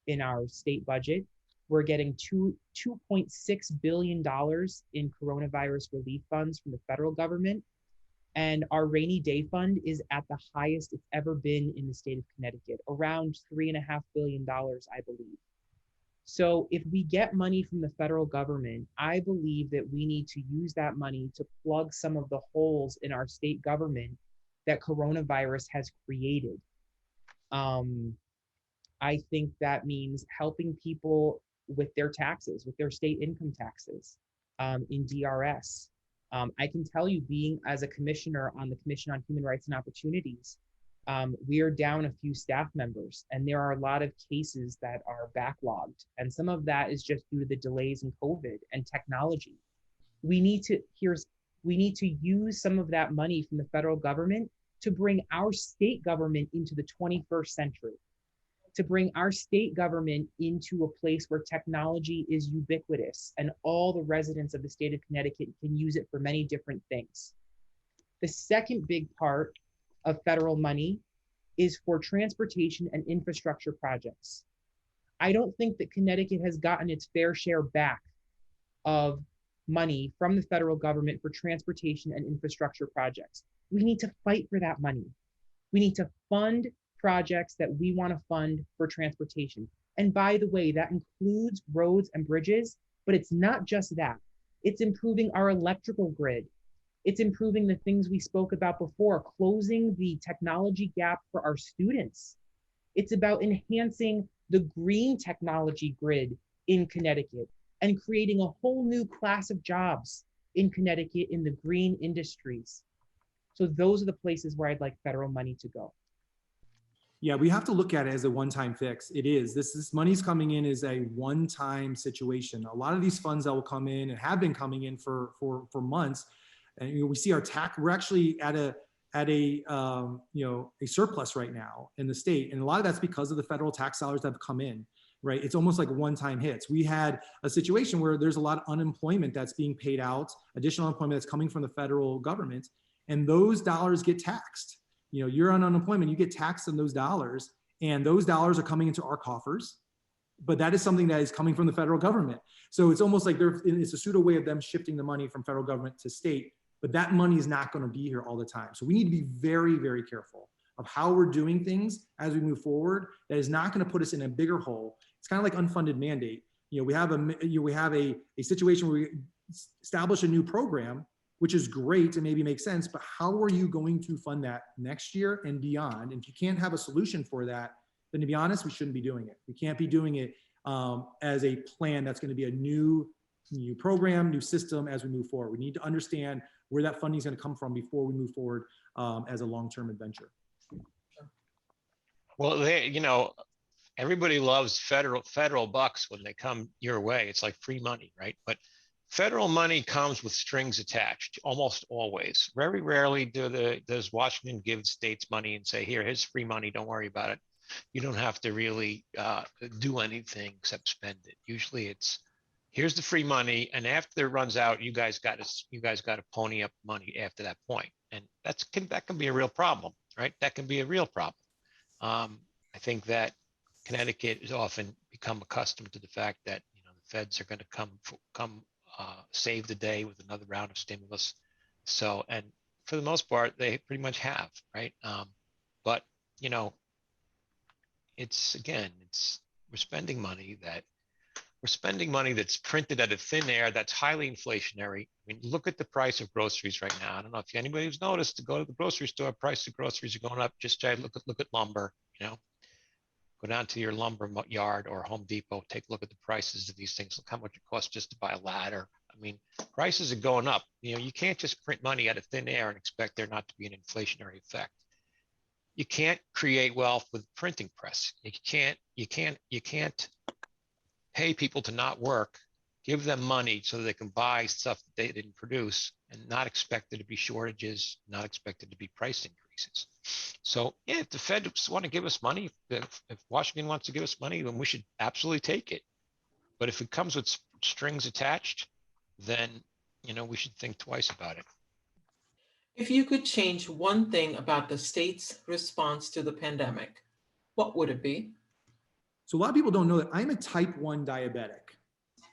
in our state budget. We're getting $2.6 billion in coronavirus relief funds from the federal government. And our rainy day fund is at the highest it's ever been in the state of Connecticut, around $3.5 billion, I believe. So if we get money from the federal government, I believe that we need to use that money to plug some of the holes in our state government that coronavirus has created. Um, I think that means helping people with their taxes, with their state income taxes in DRS. I can tell you, being as a commissioner on the Commission on Human Rights and Opportunities, we are down a few staff members, and there are a lot of cases that are backlogged. And some of that is just due to the delays in COVID and technology. We need to, we need to use some of that money from the federal government to bring our state government into the 21st century, to bring our state government into a place where technology is ubiquitous and all the residents of the state of Connecticut can use it for many different things. The second big part of federal money is for transportation and infrastructure projects. I don't think that Connecticut has gotten its fair share back of money from the federal government for transportation and infrastructure projects. We need to fight for that money. We need to fund projects that we want to fund for transportation. And by the way, that includes roads and bridges, but it's not just that. It's improving our electrical grid. It's improving the things we spoke about before, closing the technology gap for our students. It's about enhancing the green technology grid in Connecticut and creating a whole new class of jobs in Connecticut in the green industries. So those are the places where I'd like federal money to go. Yeah, we have to look at it as a one-time fix. It is. This money's coming in as a one-time situation. A lot of these funds that will come in and have been coming in for months, and we see our tax. We're actually at a a surplus right now in the state, and a lot of that's because of the federal tax dollars that have come in. Right, it's almost like one-time hits. We had a situation where there's a lot of unemployment that's being paid out, additional unemployment that's coming from the federal government, and those dollars get taxed. You're on unemployment, you get taxed on those dollars, and those dollars are coming into our coffers, but that is something that is coming from the federal government. So it's almost like it's a pseudo way of them shifting the money from federal government to state, but that money is not going to be here all the time. So we need to be very, very careful of how we're doing things as we move forward. That is not going to put us in a bigger hole. It's kind of like unfunded mandate. We have a situation where we establish a new program, which is great and maybe makes sense, but how are you going to fund that next year and beyond? And if you can't have a solution for that, then to be honest, we shouldn't be doing it. We can't be doing it as a plan that's going to be a new program, new system as we move forward. We need to understand where that funding is going to come from before we move forward as a long-term adventure. Well, everybody loves federal bucks when they come your way. It's like free money, right? But federal money comes with strings attached, almost always. Very rarely does Washington give states money and say, here, here's free money, don't worry about it. You don't have to really do anything except spend it. Usually it's, here's the free money, and after it runs out, you guys got to pony up money after that point. And that can be a real problem, right? That can be a real problem. I think that Connecticut has often become accustomed to the fact that the feds are going to come save the day with another round of stimulus. So, and for the most part, they pretty much have, right? But we're spending money that's printed out of thin air, that's highly inflationary. I mean, look at the price of groceries right now. I don't know if anybody's noticed, to go to the grocery store, price of groceries are going up. Just try to look at lumber, Go down to your lumber yard or Home Depot, take a look at the prices of these things. Look how much it costs just to buy a ladder. I mean, prices are going up. You can't just print money out of thin air and expect there not to be an inflationary effect. You can't create wealth with a printing press. You can't pay people to not work, give them money so that they can buy stuff that they didn't produce, and not expect there to be shortages, not expect there to be price increases. increases. So yeah, if the Fed want to give us money, if Washington wants to give us money, then we should absolutely take it. But if it comes with strings attached, then we should think twice about it. If you could change one thing about the state's response to the pandemic, what would it be? So a lot of people don't know that I'm a type 1 diabetic,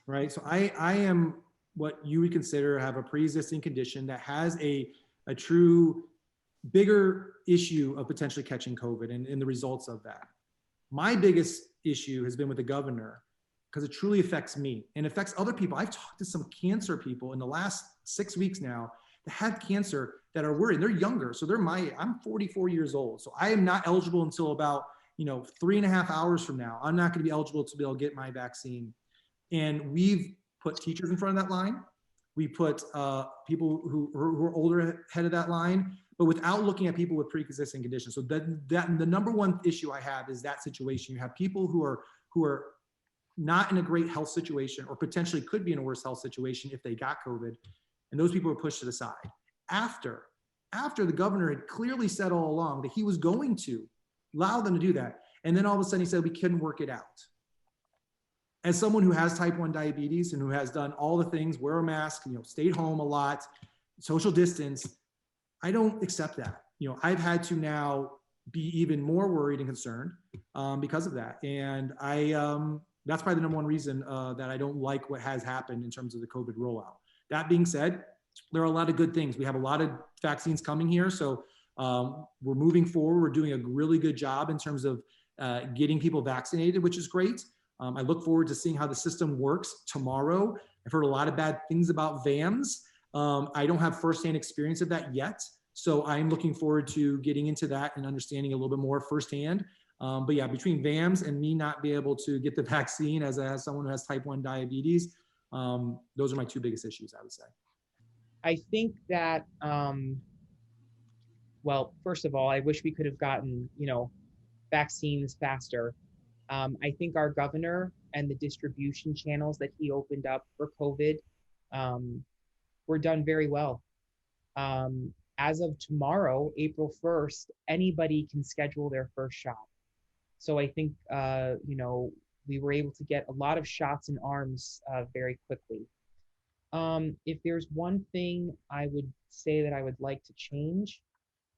right? So I am what you would consider have a pre-existing condition that has a true bigger issue of potentially catching COVID and the results of that. My biggest issue has been with the governor because it truly affects me and affects other people. I've talked to some cancer people in the last 6 weeks now that have cancer that are worried. They're younger. So I'm 44 years old. So I am not eligible until about 3.5 hours from now. I'm not going to be eligible to be able to get my vaccine. And we've put teachers in front of that line. We put people who are older ahead of that line, but without looking at people with pre-existing conditions. So that the number one issue I have is that situation. You have people who are not in a great health situation or potentially could be in a worse health situation if they got COVID. And those people were pushed to the side. After the governor had clearly said all along that he was going to allow them to do that. And then all of a sudden he said, we couldn't work it out. As someone who has type 1 diabetes and who has done all the things, wear a mask, stayed home a lot, social distance, I don't accept that. I've had to now be even more worried and concerned because of that. And that's probably the number one reason that I don't like what has happened in terms of the COVID rollout. That being said, there are a lot of good things. We have a lot of vaccines coming here. So we're moving forward. We're doing a really good job in terms of getting people vaccinated, which is great. I look forward to seeing how the system works tomorrow. I've heard a lot of bad things about VAMs. I don't have firsthand experience of that yet. So I'm looking forward to getting into that and understanding a little bit more firsthand. But yeah, between VAMs and me not be able to get the vaccine as someone who has type 1 diabetes, those are my two biggest issues, I would say. I think that, well, first of all, I wish we could have gotten, vaccines faster. I think our governor and the distribution channels that he opened up for COVID were done very well. As of tomorrow, April 1st, anybody can schedule their first shot. So I think, we were able to get a lot of shots in arms very quickly. If there's one thing I would say that I would like to change,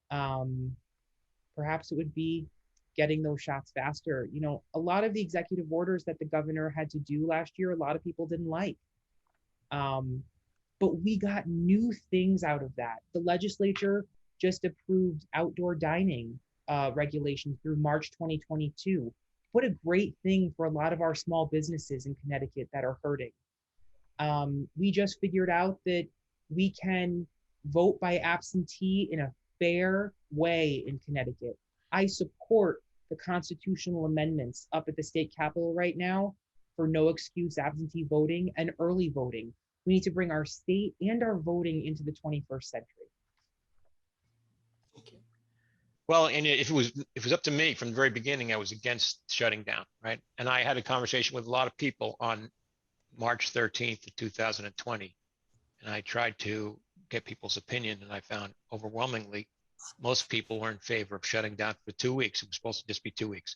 perhaps it would be getting those shots faster. A lot of the executive orders that the governor had to do last year, a lot of people didn't like. But we got new things out of that. The legislature just approved outdoor dining regulations through March 2022. What a great thing for a lot of our small businesses in Connecticut that are hurting. We just figured out that we can vote by absentee in a fair way in Connecticut. I support the constitutional amendments up at the state capitol right now for no excuse absentee voting and early voting. We need to bring our state and our voting into the 21st century. Well, and if it was up to me from the very beginning, I was against shutting down, right? And I had a conversation with a lot of people on March 13th of 2020, and I tried to get people's opinion, and I found overwhelmingly most people were in favor of shutting down for 2 weeks. It was supposed to just be 2 weeks.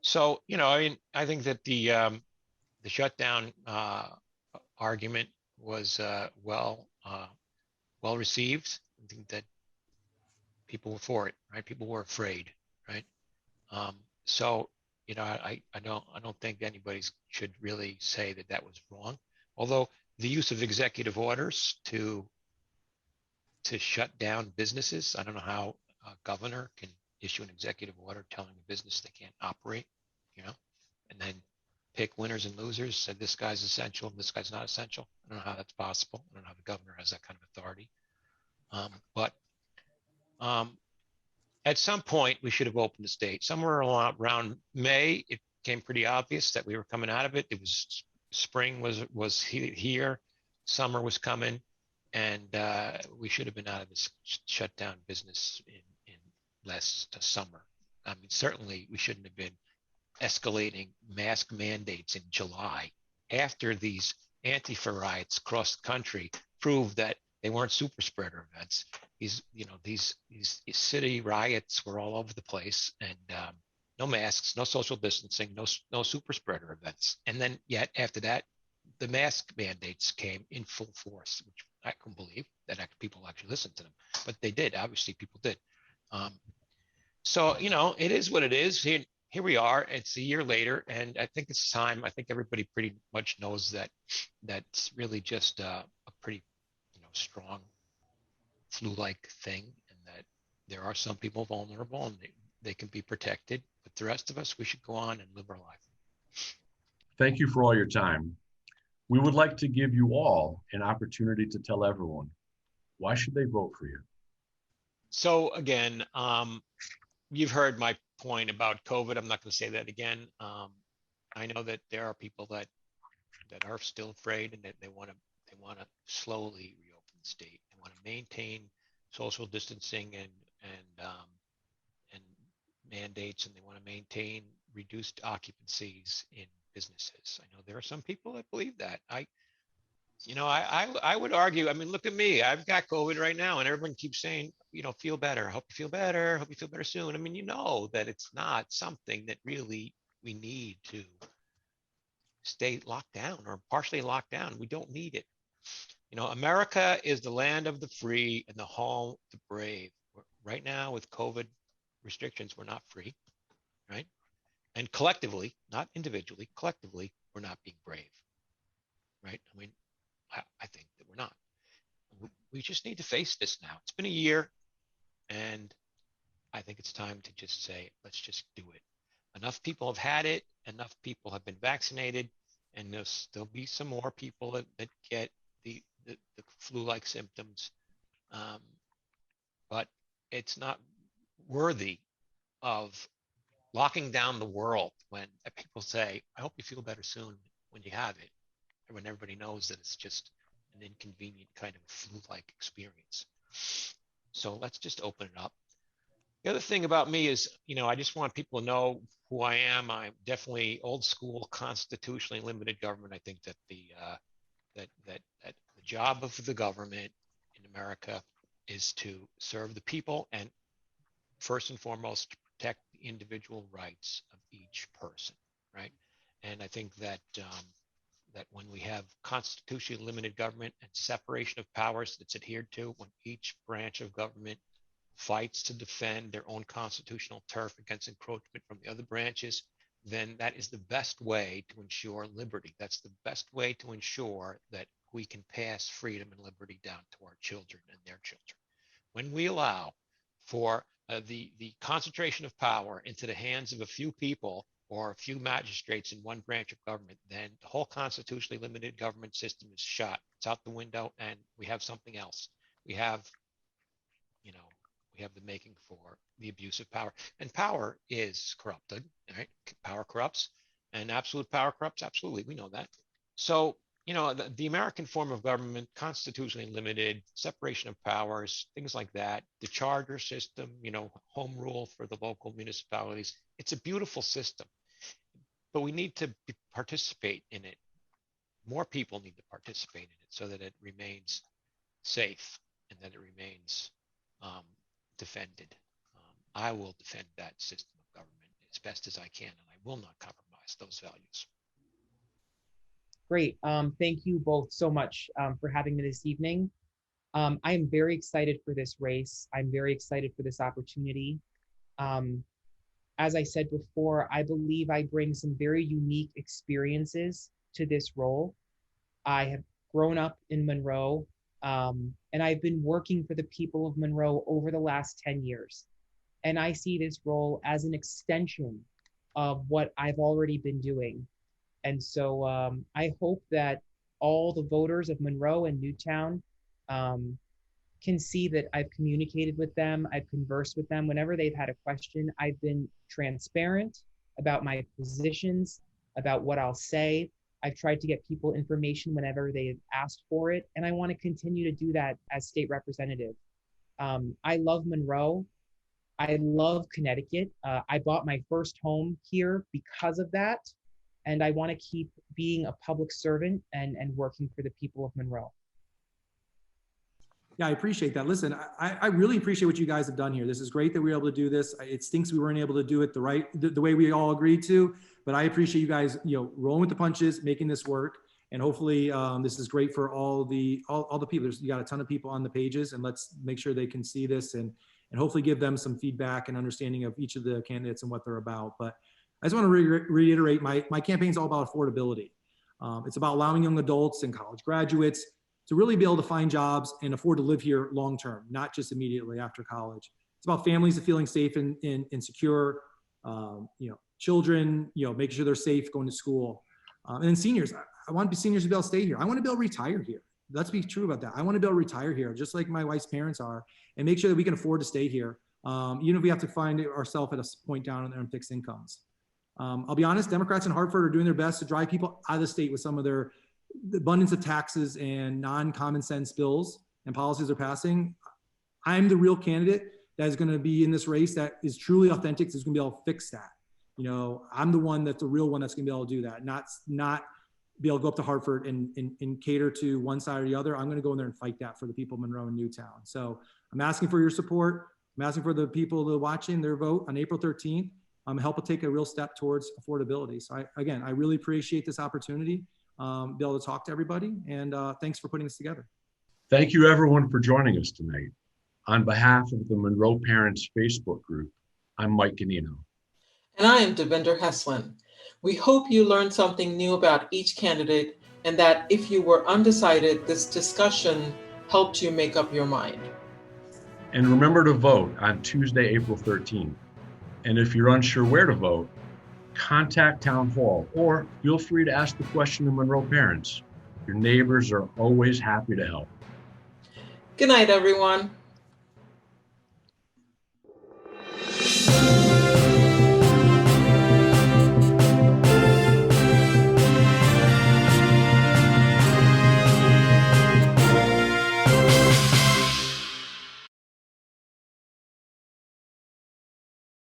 So I think that the shutdown argument was well received. I think that people were for it, right? People were afraid, right? So I don't think anybody should really say that was wrong. Although the use of executive orders to shut down businesses, I don't know how a governor can issue an executive order telling a business they can't operate, and then pick winners and losers, said this guy's essential and this guy's not essential. I don't know how that's possible. I don't know how the governor has that kind of authority. But at some point, we should have opened the state. Somewhere around May, it became pretty obvious that we were coming out of it. It was spring was here, summer was coming, and we should have been out of this shutdown business in last summer. I mean, certainly we shouldn't have been escalating mask mandates in July after these Antifa riots across the country proved that They weren't super spreader events. These city riots were all over the place, and no masks, no social distancing, no super spreader events. And then yet after that, the mask mandates came in full force, which I couldn't believe that people actually listened to them, but they did. Obviously, people did. So it is what it is. Here we are. It's a year later, and I think it's time. I think everybody pretty much knows that that's really just a pretty strong flu-like thing, and that there are some people vulnerable and they can be protected, but the rest of us, we should go on and live our life. Thank you for all your time. We would like to give you all an opportunity to tell everyone, why should they vote for you? So again, you've heard my point about COVID. I'm not going to say that again. I know that there are people that are still afraid, and that they want to slowly reopen the state. They want to maintain social distancing and mandates, and they want to maintain reduced occupancies in businesses. I know there are some people that believe that. I would argue. I mean, look at me. I've got COVID right now, and everyone keeps saying, feel better. Hope you feel better. Hope you feel better soon. I mean, that it's not something that really we need to stay locked down or partially locked down. We don't need it. America is the land of the free and the home of the brave. Right now, with COVID restrictions, we're not free, right? And collectively, not individually, collectively, we're not being brave, right? I mean, I think that we're not. We just need to face this now. It's been a year, and I think it's time to just say, let's just do it. Enough people have had it. Enough people have been vaccinated, and there'll be some more people that get the flu-like symptoms. But it's not worthy of locking down the world when people say, I hope you feel better soon, when you have it, and when everybody knows that it's just an inconvenient kind of flu-like experience. So let's just open it up. The other thing about me is, I just want people to know who I am. I'm definitely old school, constitutionally limited government. I think that the job of the government in America is to serve the people, and first and foremost, to protect the individual rights of each person, right? And I think that that when we have constitutionally limited government and separation of powers that's adhered to, when each branch of government fights to defend their own constitutional turf against encroachment from the other branches, then that is the best way to ensure liberty. That's the best way to ensure that we can pass freedom and liberty down to our children and their children. When we allow for the concentration of power into the hands of a few people or a few magistrates in one branch of government, then the whole constitutionally limited government system is shot. It's out the window, and we have something else. We have the making for the abuse of power. And power is corrupted, right? Power corrupts, and absolute power corrupts. Absolutely, we know that. So, the American form of government, constitutionally limited, separation of powers, things like that, the charter system, home rule for the local municipalities. It's a beautiful system, but we need to participate in it. More people need to participate in it so that it remains safe and that it remains defended. I will defend that system of government as best as I can, and I will not compromise those values. Great. Thank you both so much for having me this evening. I am very excited for this race. I'm very excited for this opportunity. As I said before, I believe I bring some very unique experiences to this role. I have grown up in Monroe, and I've been working for the people of Monroe over the last 10 years. And I see this role as an extension of what I've already been doing. And so I hope that all the voters of Monroe and Newtown can see that I've communicated with them, I've conversed with them. Whenever they've had a question, I've been transparent about my positions, about what I'll say. I've tried to get people information whenever they've asked for it, and I want to continue to do that as state representative. I love Monroe. I love Connecticut. I bought my first home here because of that, and I want to keep being a public servant and working for the people of Monroe. Yeah, I appreciate that. Listen, I really appreciate what you guys have done here. This is great that we were able to do this. It stinks we weren't able to do it the way we all agreed to, but I appreciate you guys, rolling with the punches, making this work. And hopefully this is great for all the people. You got a ton of people on the pages, and let's make sure they can see this and hopefully give them some feedback and understanding of each of the candidates and what they're about. But I just want to reiterate my campaign is all about affordability. It's about allowing young adults and college graduates to really be able to find jobs and afford to live here long term, not just immediately after college. It's about families feeling safe and secure, children, making sure they're safe going to school. And then seniors, I want seniors to be able to stay here. I want to be able to retire here. Let's be true about that. I want to be able to retire here, just like my wife's parents are, and make sure that we can afford to stay here, even if we have to find ourselves at a point down on fixed incomes. I'll be honest, Democrats in Hartford are doing their best to drive people out of the state with some of their abundance of taxes and non-common sense bills and policies are passing. I'm the real candidate that is going to be in this race that is truly authentic, is going to be able to fix that. I'm the one that's the real one that's going to be able to do that, not be able to go up to Hartford and cater to one side or the other. I'm going to go in there and fight that for the people of Monroe and Newtown. So I'm asking for your support. I'm asking for the people that are watching their vote on April 13th. Help take a real step towards affordability. So I really appreciate this opportunity. Be able to talk to everybody, and thanks for putting this together. Thank you everyone for joining us tonight. On behalf of the Monroe Parents Facebook group, I'm Mike Ganino. And I am Devinder Heslin. We hope you learned something new about each candidate, and that if you were undecided, this discussion helped you make up your mind. And remember to vote on Tuesday, April 13th. And if you're unsure where to vote, contact Town Hall, or feel free to ask the question to Monroe Parents. Your neighbors are always happy to help. Good night, everyone.